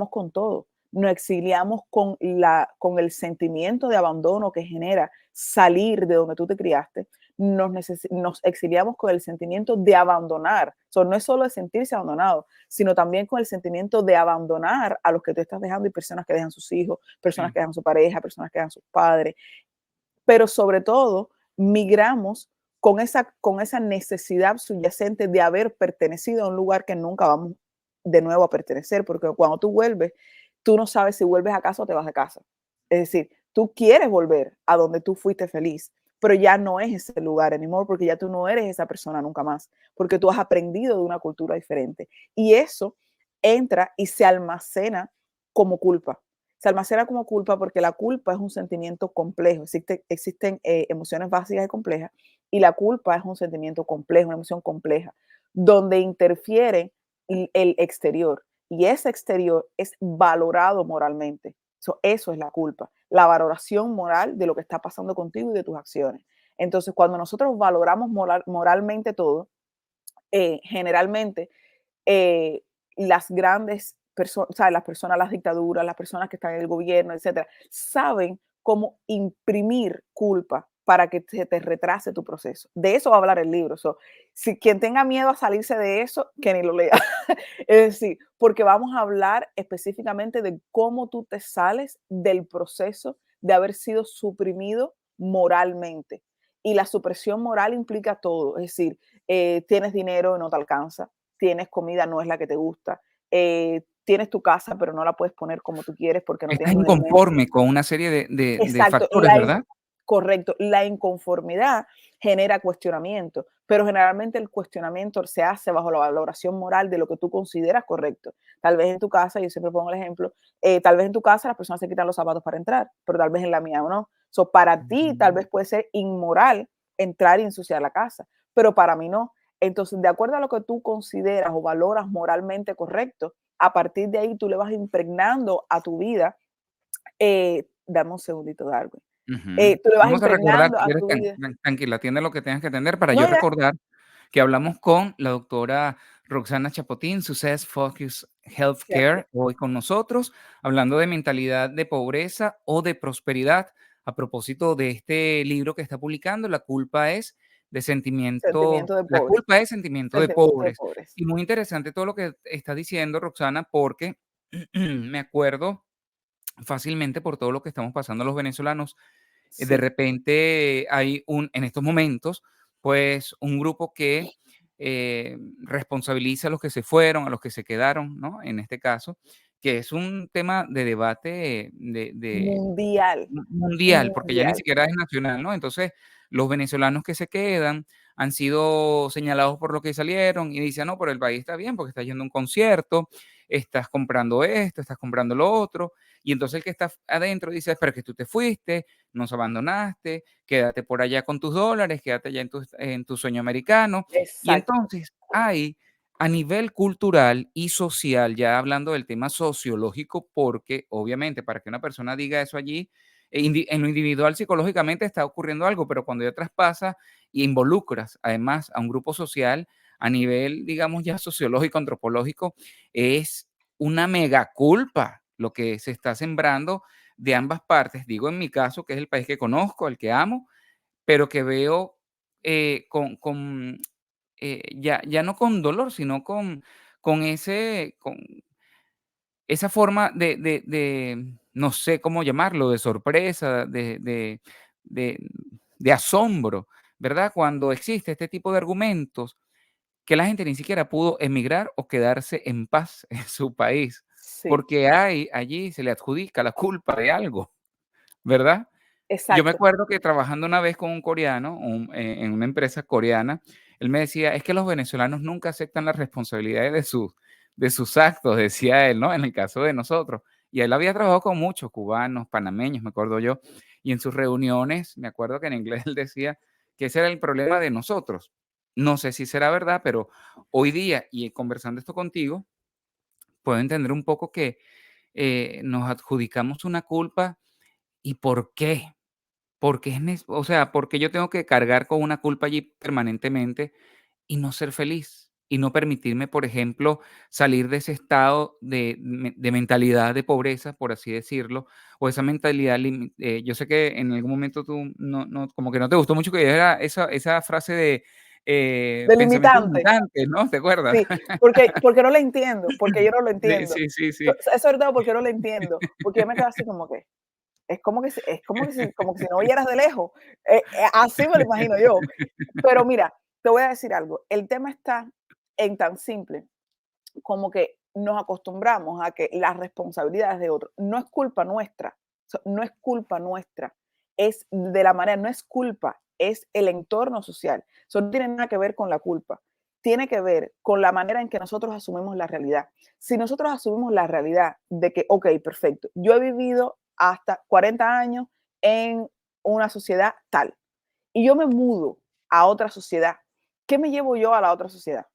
con todo. Nos exiliamos con el sentimiento de abandono que genera salir de donde tú te criaste. Nos exiliamos con el sentimiento de abandonar. No es solo de sentirse abandonado, sino también con el sentimiento de abandonar a los que tú estás dejando y personas que dejan sus hijos, personas sí. que dejan su pareja, personas que dejan sus padres, pero sobre todo migramos con esa necesidad subyacente de haber pertenecido a un lugar que nunca vamos de nuevo a pertenecer, porque cuando tú vuelves, tú no sabes si vuelves a casa o te vas a casa. Es decir, tú quieres volver a donde tú fuiste feliz, pero ya no es ese lugar anymore, porque ya tú no eres esa persona nunca más, porque tú has aprendido de una cultura diferente. Y eso entra y se almacena como culpa. Se almacena como culpa porque la culpa es un sentimiento complejo. Existen emociones básicas y complejas y la culpa es un sentimiento complejo, una emoción compleja, donde interfiere el exterior y ese exterior es valorado moralmente. Eso es la culpa, la valoración moral de lo que está pasando contigo y de tus acciones. Entonces, cuando nosotros valoramos moralmente todo, generalmente eh, las grandes personas, o sea, las personas, las dictaduras, las personas que están en el gobierno, etcétera, saben cómo imprimir culpa para que se te retrase tu proceso. De eso va a hablar el libro. Si quien tenga miedo a salirse de eso, que ni lo lea. Es decir, porque vamos a hablar específicamente de cómo tú te sales del proceso de haber sido suprimido moralmente. Y la supresión moral implica todo, es decir, tienes dinero y no te alcanza, tienes comida, no es la que te gusta, tienes tu casa, pero no la puedes poner como tú quieres porque no Estás tienes los elementos. inconforme con una serie de Exacto, factores, ¿verdad? correcto. La inconformidad genera cuestionamiento, pero generalmente el cuestionamiento se hace bajo la valoración moral de lo que tú consideras correcto. Tal vez en tu casa, yo siempre pongo el ejemplo, tal vez en tu casa las personas se quitan los zapatos para entrar, pero tal vez en la mía o no. Para ti tal Ujú. vez puede ser inmoral entrar y ensuciar la casa, pero para mí no. Entonces, de acuerdo a lo que tú consideras o valoras moralmente correcto, a partir de ahí tú le vas impregnando a tu vida. Dame un segundito, Darwin. Ujú. Tú le vas Vamos a recordar, impregnando si a quieres, tu vida. tranquila, atiende lo que tengas que atender para No, yo ya, recordar que hablamos con la doctora Roxana Chapotín, Success Focus cierto, Healthcare, hoy con nosotros, hablando de mentalidad de pobreza o de prosperidad, a propósito de este libro que está publicando, sentimiento de La pobre, culpa es sentimiento de sentimiento de pobres. pobres. Y muy interesante todo lo que está diciendo Roxana, porque me acuerdo fácilmente por todo lo que estamos pasando los venezolanos. De Sí, repente hay en estos momentos, pues un grupo que responsabiliza a los que se fueron, a los que se quedaron, ¿no? En este caso, que es un tema de debate Mundial, mundial, porque ya ni mundial. siquiera es nacional, ¿no? Entonces, los venezolanos que se quedan han sido señalados por lo que salieron y dicen: "No, pero el país está bien porque estás yendo a un concierto, estás comprando esto, estás comprando lo otro". Y entonces el que está adentro dice: "Pero es que tú te fuiste, nos abandonaste, quédate por allá con tus dólares, quédate allá en tu sueño americano". Y Exacto, entonces hay a nivel cultural y social, ya hablando del tema sociológico, porque obviamente para que una persona diga eso allí, en lo individual psicológicamente está ocurriendo algo, pero cuando ya traspasa y involucras además a un grupo social a nivel, digamos, ya sociológico, antropológico, es una mega culpa lo que se está sembrando de ambas partes. Digo en mi caso, que es el país que conozco, el que amo, pero que veo ya no con dolor, sino con esa forma no sé cómo llamarlo, de sorpresa, de de asombro, ¿verdad? Cuando existe este tipo de argumentos que la gente ni siquiera pudo emigrar o quedarse en paz en su país, sí, porque allí se le adjudica la culpa de algo, ¿verdad? Yo me exacto. acuerdo que trabajando una vez con un coreano, en una empresa coreana, él me decía: "Es que los venezolanos nunca aceptan las responsabilidades de sus actos", decía él, ¿no? En el caso de nosotros. Y él había trabajado con muchos cubanos, panameños, me acuerdo yo, y en sus reuniones, me acuerdo que en inglés él decía que ese era el problema de nosotros. No sé si será verdad, pero hoy día, y conversando esto contigo, puedo entender un poco que, nos adjudicamos una culpa, ¿y por qué? Porque o sea, porque yo tengo que cargar con una culpa allí permanentemente y no ser feliz, y no permitirme, por ejemplo, salir de ese estado de mentalidad de pobreza, por así decirlo, o esa mentalidad yo sé que en algún momento tú como que no te gustó mucho que era esa frase de, pensamientos Delimitante. limitantes, ¿no? ¿Te acuerdas? Sí, porque no lo entiendo, porque yo no lo Sí, entiendo. sí, sí, sí. Es sobre todo porque no lo entiendo, porque yo me quedo así como que es como que si no oyeras de lejos, así me lo imagino yo. Pero mira, te voy a decir algo, el tema está en tan simple como que nos acostumbramos a que las responsabilidades de otros no es culpa nuestra, no es culpa nuestra, es de la manera, no es culpa, es el entorno social. Eso no tiene nada que ver con la culpa, tiene que ver con la manera en que nosotros asumimos la realidad. Si nosotros asumimos la realidad de que, ok, perfecto, yo he vivido hasta 40 años en una sociedad tal y yo me mudo a otra sociedad, ¿qué me llevo yo a la otra sociedad?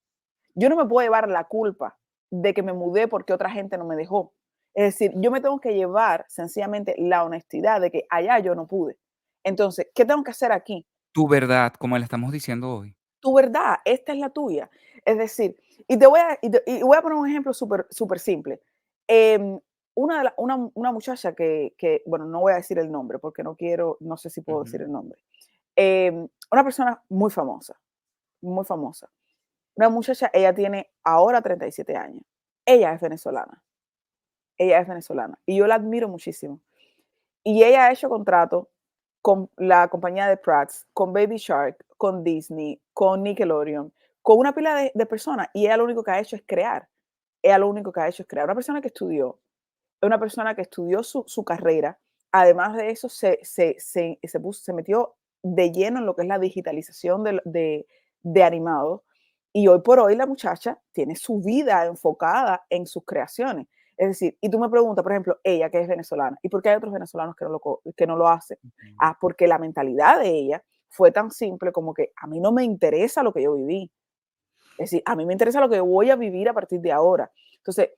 Yo no me puedo llevar la culpa de que me mudé porque otra gente no me dejó. Es decir, yo me tengo que llevar sencillamente la honestidad de que allá yo no pude. Entonces, ¿qué tengo que hacer aquí? Tu verdad, como la estamos diciendo hoy. Tu verdad, esta es la tuya. Es decir, y voy a poner un ejemplo súper súper simple. Em, una muchacha bueno, no voy a decir el nombre porque no quiero, no sé si puedo decir Ujú. el nombre. Una persona muy famosa. Una muchacha, ella tiene ahora 37 años. Ella es venezolana. Ella es venezolana. Y yo la admiro muchísimo. Y ella ha hecho contrato con la compañía de Pratt's, con Baby Shark, con Disney, con Nickelodeon, con una pila de personas. Y ella lo único que ha hecho es crear. Ella lo único que ha hecho es crear. Una persona que estudió, una persona que estudió su carrera. Además de eso, se metió de lleno en lo que es la digitalización de animados. Y hoy por hoy la muchacha tiene su vida enfocada en sus creaciones. Es decir, y tú me preguntas, por ejemplo, ella que es venezolana, ¿y por qué hay otros venezolanos que no lo hacen? Ujú. Ah, porque la mentalidad de ella fue tan simple como que a mí no me interesa lo que yo viví. Es decir, a mí me interesa lo que voy a vivir a partir de ahora. Entonces,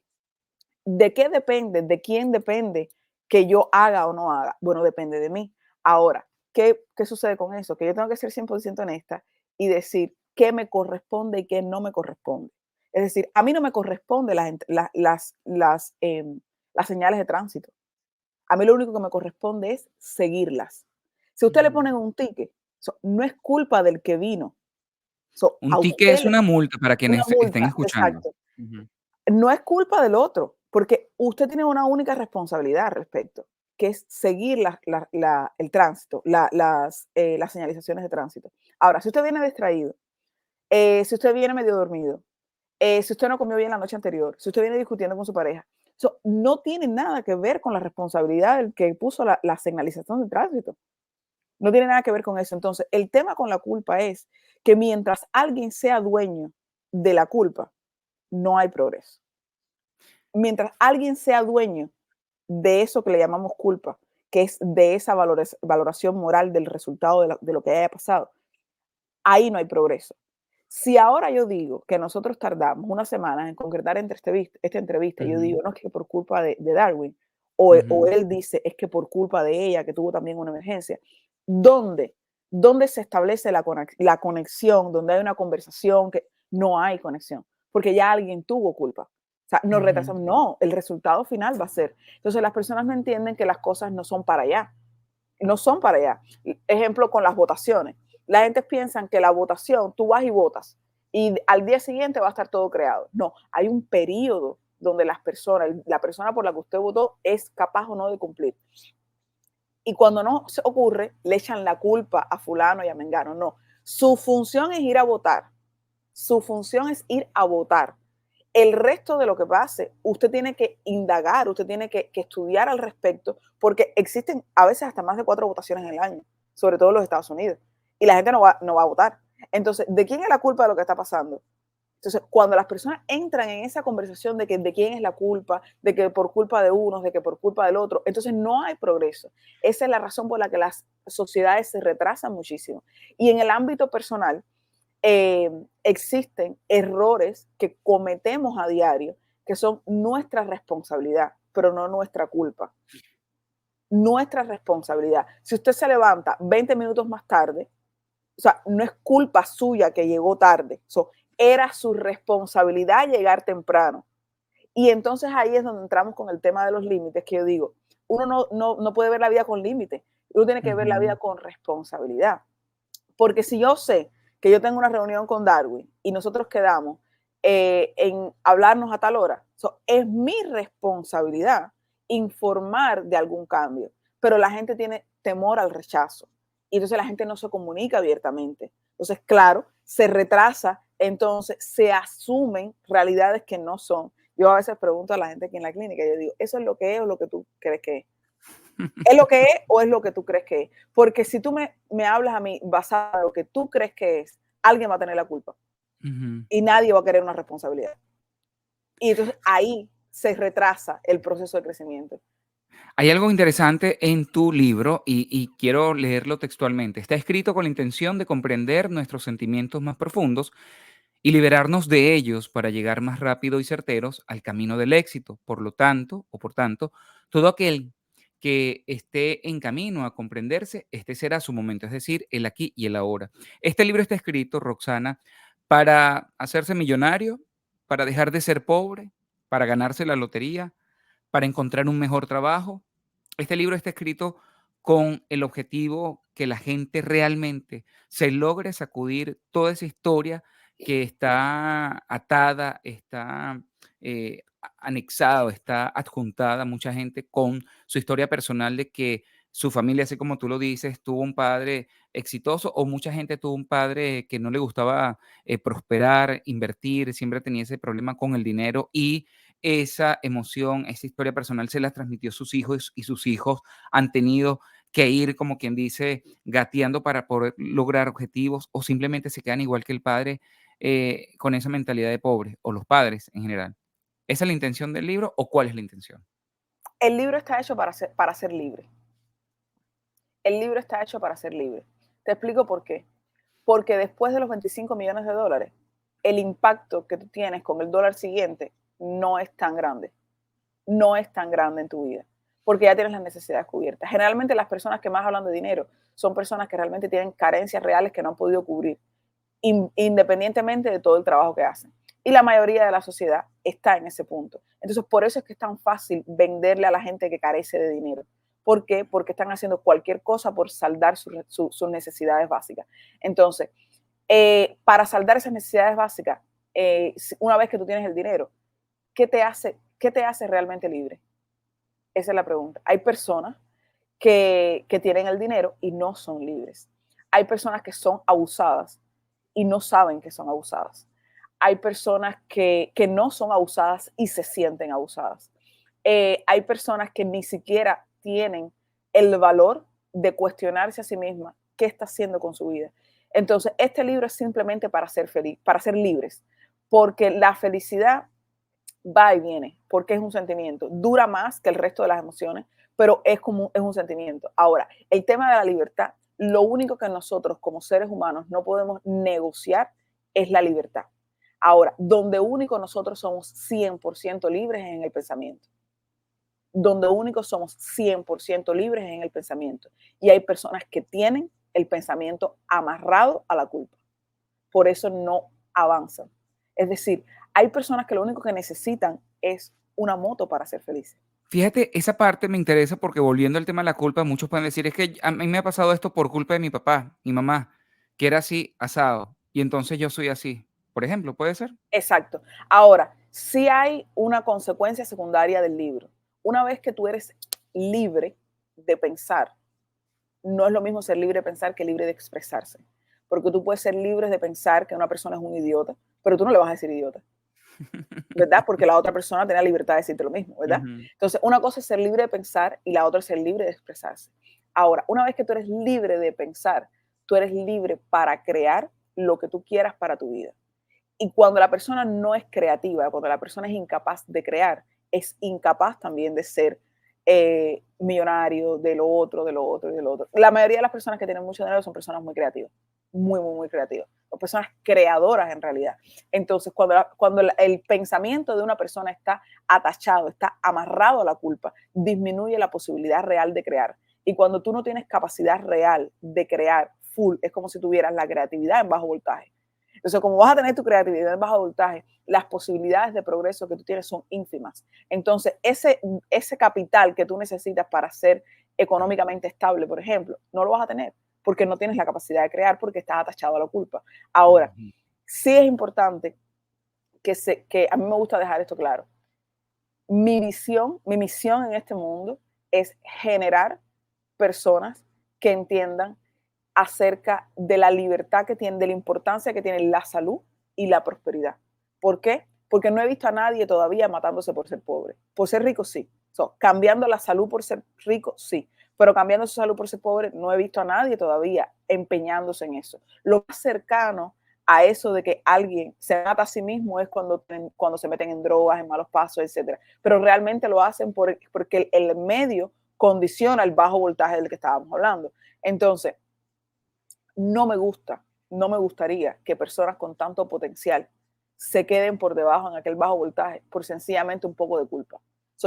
¿de qué depende? ¿De quién depende que yo haga o no haga? Bueno, depende de mí. Ahora, ¿qué sucede con eso? Que yo tengo que ser 100% honesta y decir qué me corresponde y qué no me corresponde. Es decir, a mí no me corresponde las señales de tránsito. A mí lo único que me corresponde es seguirlas. Si a usted le Ujú. ponen un ticket, no es culpa del que vino. Un A ticket usted es una multa para una quienes estén multa, escuchando. exacto. Ujú. No es culpa del otro, porque usted tiene una única responsabilidad al respecto, que es seguir el tránsito, las señalizaciones de tránsito. Ahora, si usted viene distraído, si usted viene medio dormido, si usted no comió bien la noche anterior, si usted viene discutiendo con su pareja, Eso no tiene nada que ver con la responsabilidad del que puso la señalización de tránsito. No tiene nada que ver con eso. Entonces, el tema con la culpa es que mientras alguien sea dueño de la culpa, no hay progreso. Mientras alguien sea dueño de eso que le llamamos culpa, que es de esa valoración moral del resultado de lo que haya pasado, ahí no hay progreso. Si ahora yo digo que nosotros tardamos una semana en concretar esta entrevista, yo Ujú, digo, no, es que por culpa de Darwin, o ujú, él dice, es que por culpa de ella, que tuvo también una emergencia, ¿dónde? ¿Dónde se establece la conexión? ¿Dónde hay una conversación? Que no hay conexión, porque ya alguien tuvo culpa. O sea, nos ujú, retrasamos. No, el resultado final va a ser. Entonces las personas no entienden que las cosas no son para allá. No son para allá. Ejemplo con las votaciones. La gente piensa que la votación, tú vas y votas y al día siguiente va a estar todo creado. No, hay un periodo donde la persona por la que usted votó es capaz o no de cumplir. Y cuando no se ocurre, le echan la culpa a fulano y a mengano. No, su función es ir a votar. Su función es ir a votar. El resto de lo que pase, usted tiene que indagar, usted tiene que estudiar al respecto, porque existen a veces hasta más de 4 votaciones en el año, sobre todo en los Estados Unidos, y la gente no va a votar. Entonces, ¿de quién es la culpa de lo que está pasando? Entonces, cuando las personas entran en esa conversación de que de quién es la culpa, de que por culpa de unos, de que por culpa del otro, entonces no hay progreso. Esa es la razón por la que las sociedades se retrasan muchísimo. Y en el ámbito personal, existen errores que cometemos a diario que son nuestra responsabilidad, pero no nuestra culpa. Nuestra responsabilidad. Si usted se levanta 20 minutos más tarde, o sea, no es culpa suya que llegó tarde. Era su responsabilidad llegar temprano. Y entonces ahí es donde entramos con el tema de los límites, que yo digo, uno no puede ver la vida con límites, uno tiene que ver la vida ujú. con responsabilidad. Porque si yo sé que yo tengo una reunión con Darwin y nosotros quedamos en hablarnos a tal hora, es mi responsabilidad informar de algún cambio, pero la gente tiene temor al rechazo y entonces la gente no se comunica abiertamente. Entonces, claro, se retrasa, entonces se asumen realidades que no son. Yo a veces pregunto a la gente aquí en la clínica, yo digo, ¿eso es lo que es o lo que tú crees que es? ¿Es lo que es o es lo que tú crees que es? Porque si tú me hablas a mí basado en lo que tú crees que es, alguien va a tener la culpa Ujú. y nadie va a querer una responsabilidad. Y entonces ahí se retrasa el proceso de crecimiento. Hay algo interesante en tu libro y quiero leerlo textualmente. Está escrito con la intención de comprender nuestros sentimientos más profundos y liberarnos de ellos para llegar más rápido y certeros al camino del éxito. Por lo tanto, o por tanto, todo aquel que esté en camino a comprenderse, este será su momento, es decir, el aquí y el ahora. Este libro está escrito, Roxana, para hacerse millonario, para dejar de ser pobre, para ganarse la lotería, para encontrar un mejor trabajo. Este libro está escrito con el objetivo que la gente realmente se logre sacudir toda esa historia que está atada, está anexada, está adjuntada mucha gente con su historia personal de que su familia, así como tú lo dices, tuvo un padre exitoso o mucha gente tuvo un padre que no le gustaba prosperar, invertir, siempre tenía ese problema con el dinero y esa emoción, esa historia personal se la transmitió a sus hijos y sus hijos han tenido que ir, como quien dice, gateando para poder lograr objetivos o simplemente se quedan igual que el padre con esa mentalidad de pobre o los padres en general. ¿Esa es la intención del libro o cuál es la intención? El libro está hecho para ser libre. El libro está hecho para ser libre. Te explico por qué. Porque después de los 25 millones de dólares, el impacto que tú tienes con el dólar siguiente no es tan grande. No es tan grande en tu vida, porque ya tienes las necesidades cubiertas. Generalmente las personas que más hablan de dinero son personas que realmente tienen carencias reales que no han podido cubrir, independientemente de todo el trabajo que hacen. Y la mayoría de la sociedad está en ese punto. Entonces, por eso es que es tan fácil venderle a la gente que carece de dinero. ¿Por qué? Porque están haciendo cualquier cosa por saldar sus necesidades básicas. Entonces, para saldar esas necesidades básicas, una vez que tú tienes el dinero, qué te hace realmente libre? Esa es la pregunta. Hay personas que tienen el dinero y no son libres. Hay personas que son abusadas y no saben que son abusadas. Hay personas que no son abusadas y se sienten abusadas. Hay personas que ni siquiera tienen el valor de cuestionarse a sí misma qué está haciendo con su vida. Entonces, este libro es simplemente para ser feliz, para ser libres, porque la felicidad va y viene, porque es un sentimiento, dura más que el resto de las emociones, pero es un sentimiento. Ahora, el tema de la libertad, lo único que nosotros como seres humanos no podemos negociar es la libertad. Ahora, donde único nosotros somos 100% libres es en el pensamiento. Donde único somos 100% libres es en el pensamiento. Y hay personas que tienen el pensamiento amarrado a la culpa. Por eso no avanzan. Es decir, hay personas que lo único que necesitan es una moto para ser felices. Fíjate, esa parte me interesa porque volviendo al tema de la culpa, muchos pueden decir, es que a mí me ha pasado esto por culpa de mi papá, mi mamá, que era así, asado, y entonces yo soy así. Por ejemplo, ¿puede ser? Exacto. Ahora, sí hay una consecuencia secundaria del libro. Una vez que tú eres libre de pensar, no es lo mismo ser libre de pensar que libre de expresarse. Porque tú puedes ser libre de pensar que una persona es un idiota, pero tú no le vas a decir idiota. ¿Verdad? Porque la otra persona tiene la libertad de decirte lo mismo, ¿verdad? Ujú. Entonces, una cosa es ser libre de pensar y la otra es ser libre de expresarse. Ahora, una vez que tú eres libre de pensar, tú eres libre para crear lo que tú quieras para tu vida. Y cuando la persona no es creativa, cuando la persona es incapaz de crear, es incapaz también de ser millonario, de lo otro, de lo otro, de lo otro. La mayoría de las personas que tienen mucho dinero son personas muy creativas, muy, muy, muy creativas. Son personas creadoras en realidad. Entonces, cuando el pensamiento de una persona está atachado, está amarrado a la culpa, disminuye la posibilidad real de crear. Y cuando tú no tienes capacidad real de crear full, es como si tuvieras la creatividad en bajo voltaje. Entonces, como vas a tener tu creatividad en bajo voltaje, las posibilidades de progreso que tú tienes son ínfimas. Entonces, ese capital que tú necesitas para ser económicamente estable, por ejemplo, no lo vas a tener porque no tienes la capacidad de crear porque estás atachado a la culpa. Ahora, Ujú. sí es importante que a mí me gusta dejar esto claro. Mi misión en este mundo es generar personas que entiendan acerca de la libertad que tiene, de la importancia que tiene la salud y la prosperidad. ¿Por qué? Porque no he visto a nadie todavía matándose por ser pobre. Por ser rico, sí. Cambiando la salud por ser rico, sí. Pero cambiando su salud por ser pobre, no he visto a nadie todavía empeñándose en eso. Lo más cercano a eso de que alguien se mata a sí mismo es cuando se meten en drogas, en malos pasos, etcétera. Pero realmente lo hacen porque el medio condiciona el bajo voltaje del que estábamos hablando. Entonces, no me gustaría que personas con tanto potencial se queden por debajo en aquel bajo voltaje por sencillamente un poco de culpa.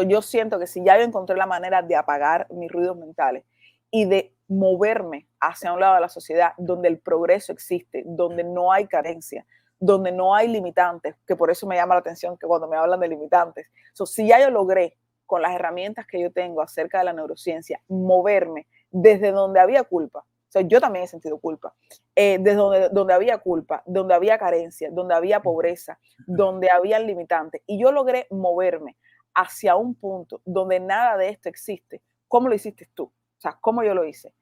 Yo siento que si ya yo encontré la manera de apagar mis ruidos mentales y de moverme hacia un lado de la sociedad donde el progreso existe, donde no hay carencia, donde no hay limitantes, que por eso me llama la atención que cuando me hablan de limitantes. Si ya yo logré con las herramientas que yo tengo acerca de la neurociencia moverme desde donde había culpa, yo también he sentido culpa. Desde donde había culpa, donde había carencia, donde había pobreza, donde había limitantes. Y yo logré moverme hacia un punto donde nada de esto existe. ¿Cómo lo hiciste tú? O sea, ¿cómo yo lo hice?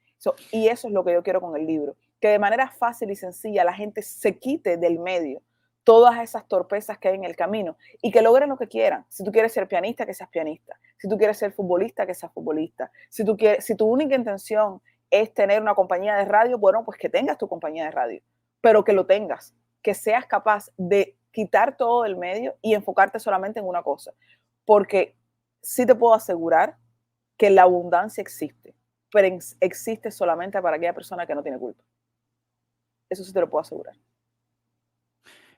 Y eso es lo que yo quiero con el libro. Que de manera fácil y sencilla la gente se quite del medio todas esas torpezas que hay en el camino y que logren lo que quieran. Si tú quieres ser pianista, que seas pianista. Si tú quieres ser futbolista, que seas futbolista. Si tu única intención es tener una compañía de radio, bueno, pues que tengas tu compañía de radio, pero que lo tengas, que seas capaz de quitar todo del medio y enfocarte solamente en una cosa, porque sí te puedo asegurar que la abundancia existe, pero existe solamente para aquella persona que no tiene culpa. Eso sí te lo puedo asegurar.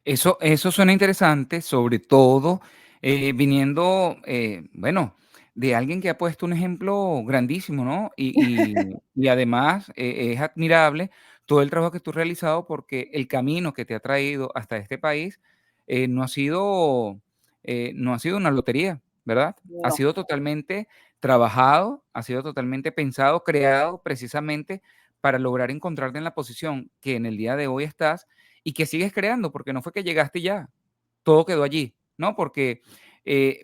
Eso suena interesante, sobre todo viniendo, bueno, de alguien que ha puesto un ejemplo grandísimo, ¿no? Y además es admirable todo el trabajo que tú has realizado porque el camino que te ha traído hasta este país no ha sido, no ha sido una lotería, ¿verdad? Ha No, sido totalmente trabajado, ha sido totalmente pensado, creado precisamente para lograr encontrarte en la posición que en el día de hoy estás y que sigues creando, porque no fue que llegaste y ya, todo quedó allí, ¿no? Porque eh,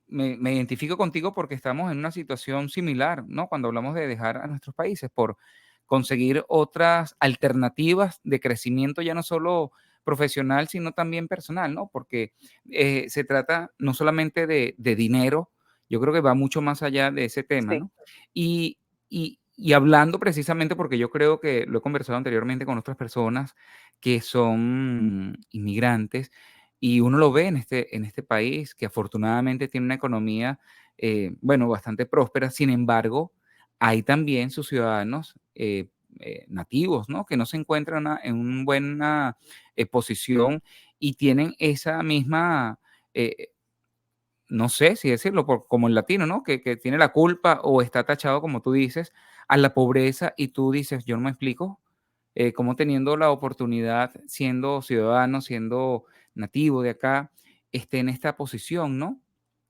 me identifico contigo porque estamos en una situación similar, ¿no? Cuando hablamos de dejar a nuestros países por conseguir otras alternativas de crecimiento, ya no solo profesional, sino también personal, ¿no? Porque se trata no solamente de dinero, Yo creo que va mucho más allá de ese tema, Sí, ¿no? Y hablando precisamente porque yo creo que lo he conversado anteriormente con otras personas que son inmigrantes, y uno lo ve en este país que afortunadamente tiene una economía, bueno, bastante próspera. Sin embargo, hay también sus ciudadanos, nativos, ¿no? Que no se encuentran en una buena, posición y tienen esa misma, eh no sé si decirlo, como el latino, ¿no? Que tiene la culpa o está tachado, como tú dices, a la pobreza, y tú dices, yo no me explico cómo teniendo la oportunidad, siendo ciudadano, siendo nativo de acá, esté en esta posición, ¿no?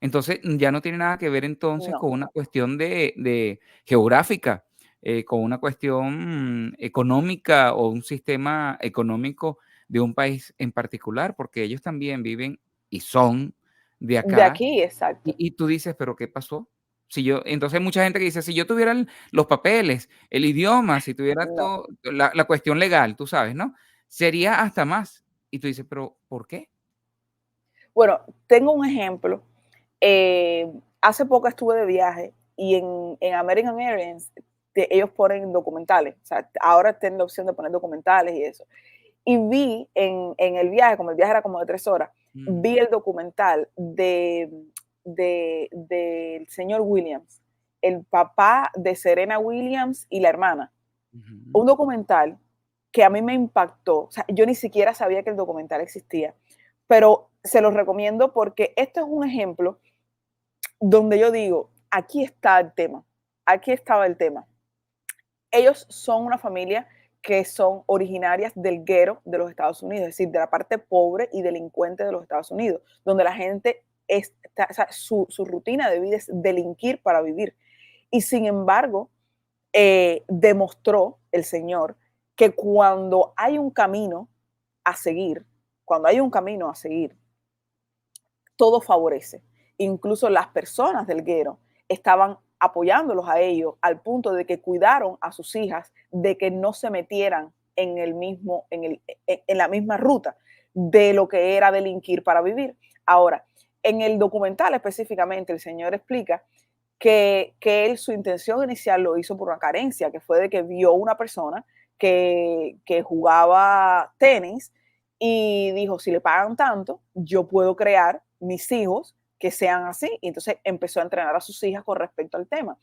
Entonces, ya no tiene nada que ver entonces no. con una cuestión de geográfica, con una cuestión económica o un sistema económico de un país en particular, porque ellos también viven y son de De acá, aquí, exacto. y tú dices: "¿Pero qué pasó?". Si yo entonces hay mucha gente que dice: "Si yo tuviera los papeles, el idioma, si tuviera No. todo la cuestión legal", tú sabes, ¿no? Sería hasta más. Y tú dices: "¿Pero por qué?". Bueno, tengo un ejemplo. Hace poco estuve de viaje y en American Airlines ellos ponen documentales. O sea, ahora tienen la opción de poner documentales y eso. Y vi en el viaje, como el viaje era como de 3 horas, Mm, vi el documental del señor Williams, el papá de Serena Williams y la hermana. ujú, Un documental que a mí me impactó. O sea, yo ni siquiera sabía que el documental existía, pero se los recomiendo porque esto es un ejemplo donde yo digo, aquí está el tema, aquí estaba el tema. Ellos son una familia que son originarias del guero de los Estados Unidos, es decir, de la parte pobre y delincuente de los Estados Unidos, donde la gente, o sea, su rutina de vida es delinquir para vivir. Y sin embargo, demostró el Señor que cuando hay un camino a seguir, cuando hay un camino a seguir, todo favorece. Incluso las personas del guero estaban apoyándolos a ellos al punto de que cuidaron a sus hijas de que no se metieran en el mismo, en la misma ruta de lo que era delinquir para vivir. Ahora, en el documental específicamente, el señor explica que él, su intención inicial lo hizo por una carencia, que fue de que vio una persona que jugaba tenis y dijo, si le pagan tanto, yo puedo crear mis hijos que sean así. Y entonces empezó a entrenar a sus hijas con respecto al tema.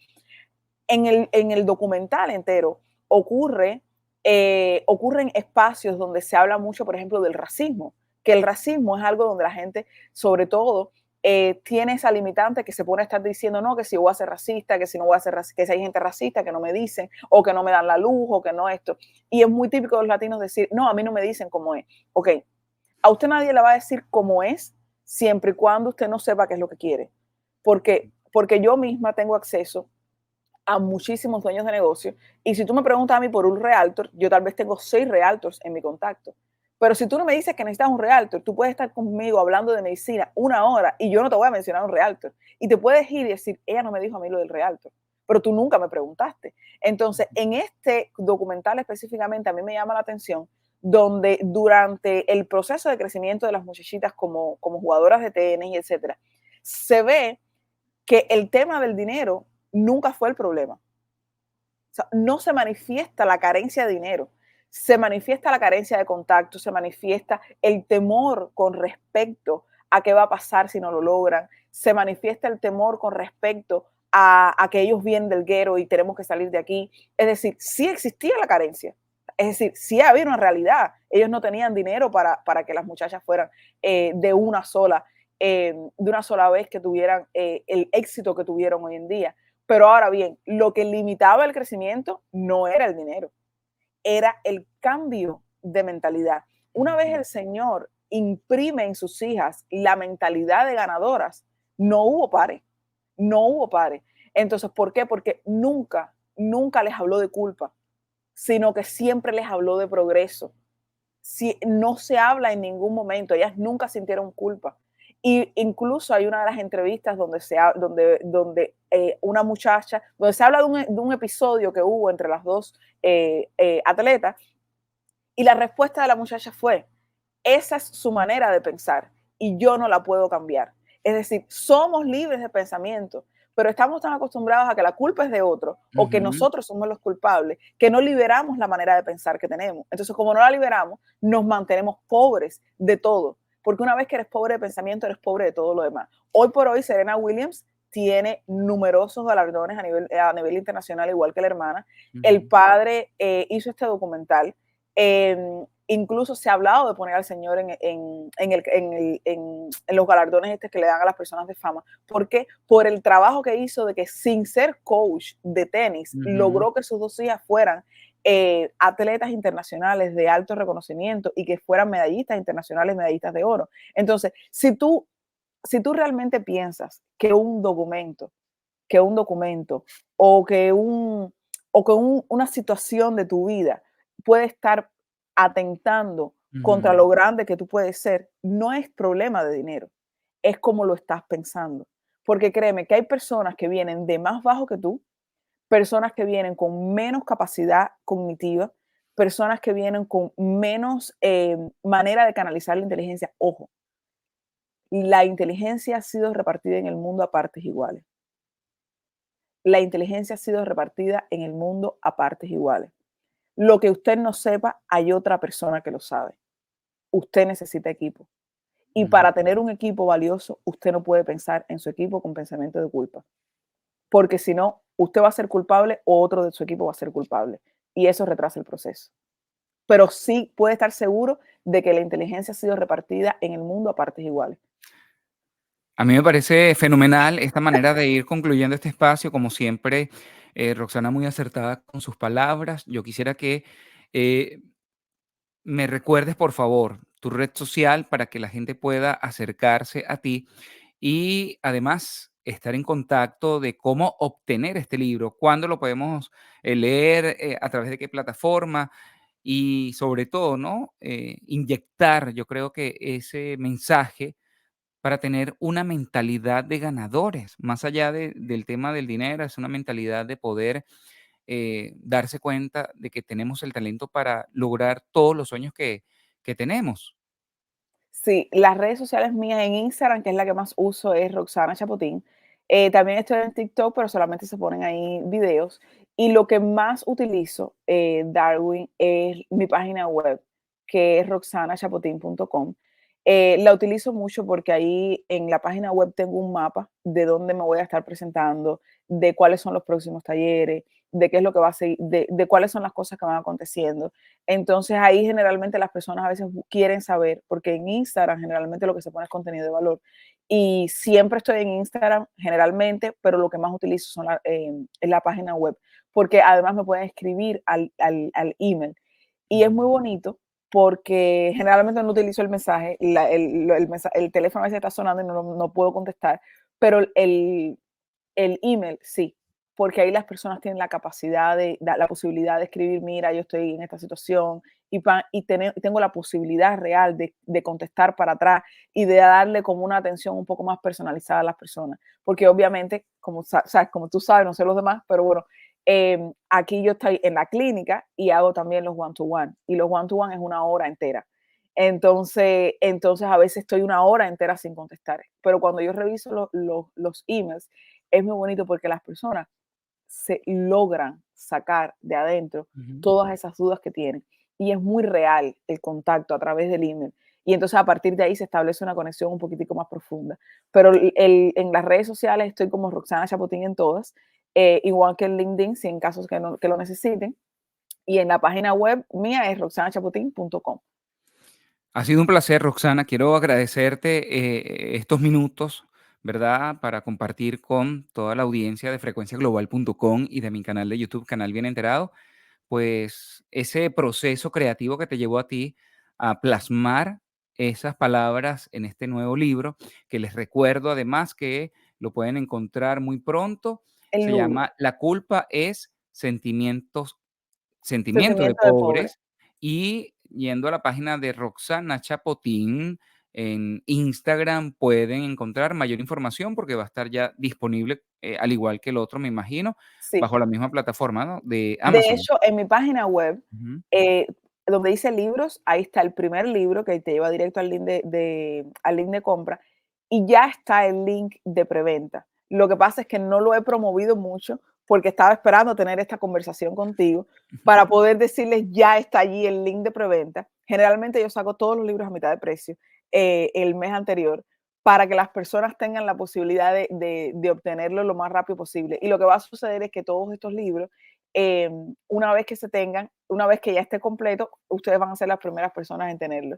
En el documental entero ocurren espacios donde se habla mucho, por ejemplo, del racismo, que el racismo es algo donde la gente, sobre todo, tiene esa limitante que se pone a estar diciendo, no, que si voy a ser racista, que si no voy a ser racista, que si hay gente racista que no me dicen, o que no me dan la luz, o que no esto. Y es muy típico de los latinos decir, no, a mí no me dicen cómo es. Ok, a usted nadie le va a decir cómo es, siempre y cuando usted no sepa qué es lo que quiere. Porque yo misma tengo acceso a muchísimos dueños de negocio. Y si tú me preguntas a mí por un realtor, yo tal vez tengo 6 realtors en mi contacto. Pero si tú no me dices que necesitas un realtor, tú puedes estar conmigo hablando de medicina 1 hora y yo no te voy a mencionar un realtor. Y te puedes ir y decir, ella no me dijo a mí lo del realtor, pero tú nunca me preguntaste. Entonces, en este documental específicamente, a mí me llama la atención donde durante el proceso de crecimiento de las muchachitas como jugadoras de tenis, etcétera, se ve que el tema del dinero nunca fue el problema. O sea, no se manifiesta la carencia de dinero, se manifiesta la carencia de contacto, se manifiesta el temor con respecto a qué va a pasar si no lo logran, se manifiesta el temor con respecto a que ellos vienen del guero y tenemos que salir de aquí. Es decir, sí existía la carencia, es decir, sí había una realidad. Ellos no tenían dinero para que las muchachas fueran de una sola vez que tuvieran el éxito que tuvieron hoy en día. Pero ahora bien, lo que limitaba el crecimiento no era el dinero, era el cambio de mentalidad. Una vez ujú. el Señor imprime en sus hijas la mentalidad de ganadoras, no hubo pare, no hubo pare. Entonces, ¿por qué? Porque nunca les habló de culpa, sino que siempre les habló de progreso. Si, no se habla en ningún momento, ellas nunca sintieron culpa. Y incluso hay una de las entrevistas donde una muchacha, donde se habla de un episodio que hubo entre las dos atletas, y la respuesta de la muchacha fue, esa es su manera de pensar y yo no la puedo cambiar. Es decir, somos libres de pensamiento, pero estamos tan acostumbrados a que la culpa es de otro o que Ujú. nosotros somos los culpables, que no liberamos la manera de pensar que tenemos. Entonces, como no la liberamos, nos mantenemos pobres de todo, porque una vez que eres pobre de pensamiento, eres pobre de todo lo demás. Hoy por hoy, Serena Williams tiene numerosos galardones a nivel internacional, igual que la hermana. El Ujú. padre hizo este documental. Incluso se ha hablado de poner al señor en los galardones que le dan a las personas de fama. ¿Por qué? Por el trabajo que hizo de que sin ser coach de tenis, Ujú. logró que sus 2 hijas fueran atletas internacionales de alto reconocimiento y que fueran medallistas internacionales, medallistas de oro. Entonces, si tú realmente piensas que un documento o una situación de tu vida puede estar atentando contra Ujú. lo grande que tú puedes ser, no es problema de dinero, es como lo estás pensando. Porque créeme que hay personas que vienen de más bajo que tú, personas que vienen con menos capacidad cognitiva, personas que vienen con menos manera de canalizar la inteligencia. Ojo, la inteligencia ha sido repartida en el mundo a partes iguales. La inteligencia ha sido repartida en el mundo a partes iguales. Lo que usted no sepa, hay otra persona que lo sabe. Usted necesita equipo. Y Ujú. para tener un equipo valioso, usted no puede pensar en su equipo con pensamiento de culpa. Porque si no, usted va a ser culpable o otro de su equipo va a ser culpable. Y eso retrasa el proceso. Pero sí puede estar seguro de que la inteligencia ha sido repartida en el mundo a partes iguales. A mí me parece fenomenal esta manera de ir concluyendo este espacio, como siempre, Roxana muy acertada con sus palabras. Yo quisiera que eh, me recuerdes, por favor, tu red social para que la gente pueda acercarse a ti y además estar en contacto de cómo obtener este libro, cuándo lo podemos leer, a través de qué plataforma y sobre todo, ¿no? Inyectar, yo creo que ese mensaje para tener una mentalidad de ganadores, más allá del tema del dinero, es una mentalidad de poder darse cuenta de que tenemos el talento para lograr todos los sueños que tenemos. Sí, las redes sociales mías en Instagram, que es la que más uso, es Roxana Chapotín. También estoy en TikTok, pero solamente se ponen ahí videos. Y lo que más utilizo, Darwin, es mi página web, que es roxanachapotin.com. La utilizo mucho porque ahí en la página web tengo un mapa de dónde me voy a estar presentando, de cuáles son los próximos talleres, de qué es lo que va a seguir, de cuáles son las cosas que van aconteciendo. Entonces ahí generalmente las personas a veces quieren saber, porque en Instagram generalmente lo que se pone es contenido de valor. Y siempre estoy en Instagram generalmente, pero lo que más utilizo es la página web, porque además me pueden escribir al email. Y es muy Ujú. bonito porque generalmente no utilizo el mensaje, el teléfono a veces está sonando y no puedo contestar, pero el email sí, porque ahí las personas tienen la capacidad la posibilidad de escribir, mira, yo estoy en esta situación tengo la posibilidad real de contestar para atrás y de darle como una atención un poco más personalizada a las personas. Porque obviamente, como tú sabes, no sé los demás, pero bueno, aquí yo estoy en la clínica y hago también los one-to-one. Y los one-to-one es una hora entera. Entonces a veces estoy una hora entera sin contestar. Pero cuando yo reviso los emails, es muy bonito porque las personas se logran sacar de adentro Ujú. todas esas dudas que tienen. Y es muy real el contacto a través del email. Y entonces a partir de ahí se establece una conexión un poquitico más profunda. Pero en las redes sociales estoy como Roxana Chapotín en todas, igual que en LinkedIn, si en casos que lo necesiten. Y en la página web mía es roxanachapotin.com. Ha sido un placer, Roxana. Quiero agradecerte estos minutos, ¿verdad? Para compartir con toda la audiencia de frecuenciaglobal.com y de mi canal de YouTube, Canal Bien Enterado, pues ese proceso creativo que te llevó a ti a plasmar esas palabras en este nuevo libro, que les recuerdo además que lo pueden encontrar muy pronto. El Se nulo, llama La culpa es sentimiento de sentimiento de pobre. pobres, y yendo a la página de Roxana Chapotín en Instagram pueden encontrar mayor información porque va a estar ya disponible, al igual que el otro, me imagino, Sí. bajo la misma plataforma, ¿no? De De Amazon. hecho, en mi página web, Ujú. eh, donde dice libros, ahí está el primer libro que te lleva directo al link de compra. y ya está el link de preventa. Lo que pasa es que no lo he promovido mucho porque estaba esperando tener esta conversación contigo para poder decirles ya está allí el link de preventa. Generalmente yo saco todos los libros a mitad de precio el mes anterior para que las personas tengan la posibilidad de obtenerlo lo más rápido posible. Y lo que va a suceder es que todos estos libros, una vez que se tengan, una vez que ya esté completo, ustedes van a ser las primeras personas en tenerlo.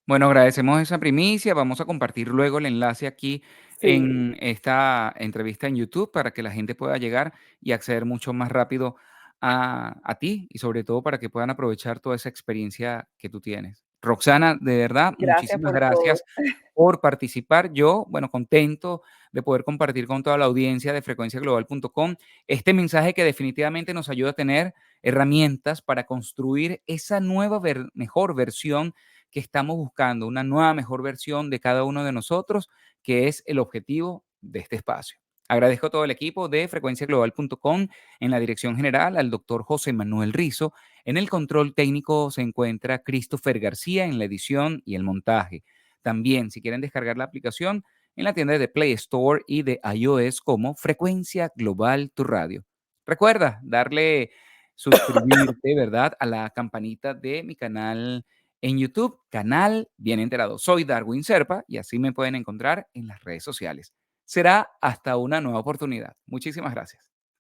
Bueno, agradecemos esa primicia. Vamos a compartir luego el enlace aquí Sí, en esta entrevista en YouTube para que la gente pueda llegar y acceder mucho más rápido a ti y sobre todo para que puedan aprovechar toda esa experiencia que tú tienes. Roxana, de verdad, gracias muchísimas por todo. gracias por participar. Yo, bueno, contento de poder compartir con toda la audiencia de frecuenciaglobal.com este mensaje que definitivamente nos ayuda a tener herramientas para construir esa nueva, mejor versión que estamos buscando, una nueva, mejor versión de cada uno de nosotros, que es el objetivo de este espacio. Agradezco a todo el equipo de frecuenciaglobal.com, en la dirección general al doctor José Manuel Rizo, en el control técnico se encuentra Christopher García en la edición y el montaje. También, si quieren descargar la aplicación, en la tienda de Play Store y de iOS como Frecuencia Global Tu Radio. Recuerda darle suscribirte, ¿verdad? A la campanita de mi canal en YouTube, canal Bien Enterado. Soy Darwin Serpa y así me pueden encontrar en las redes sociales. Será hasta una nueva oportunidad. Muchísimas gracias.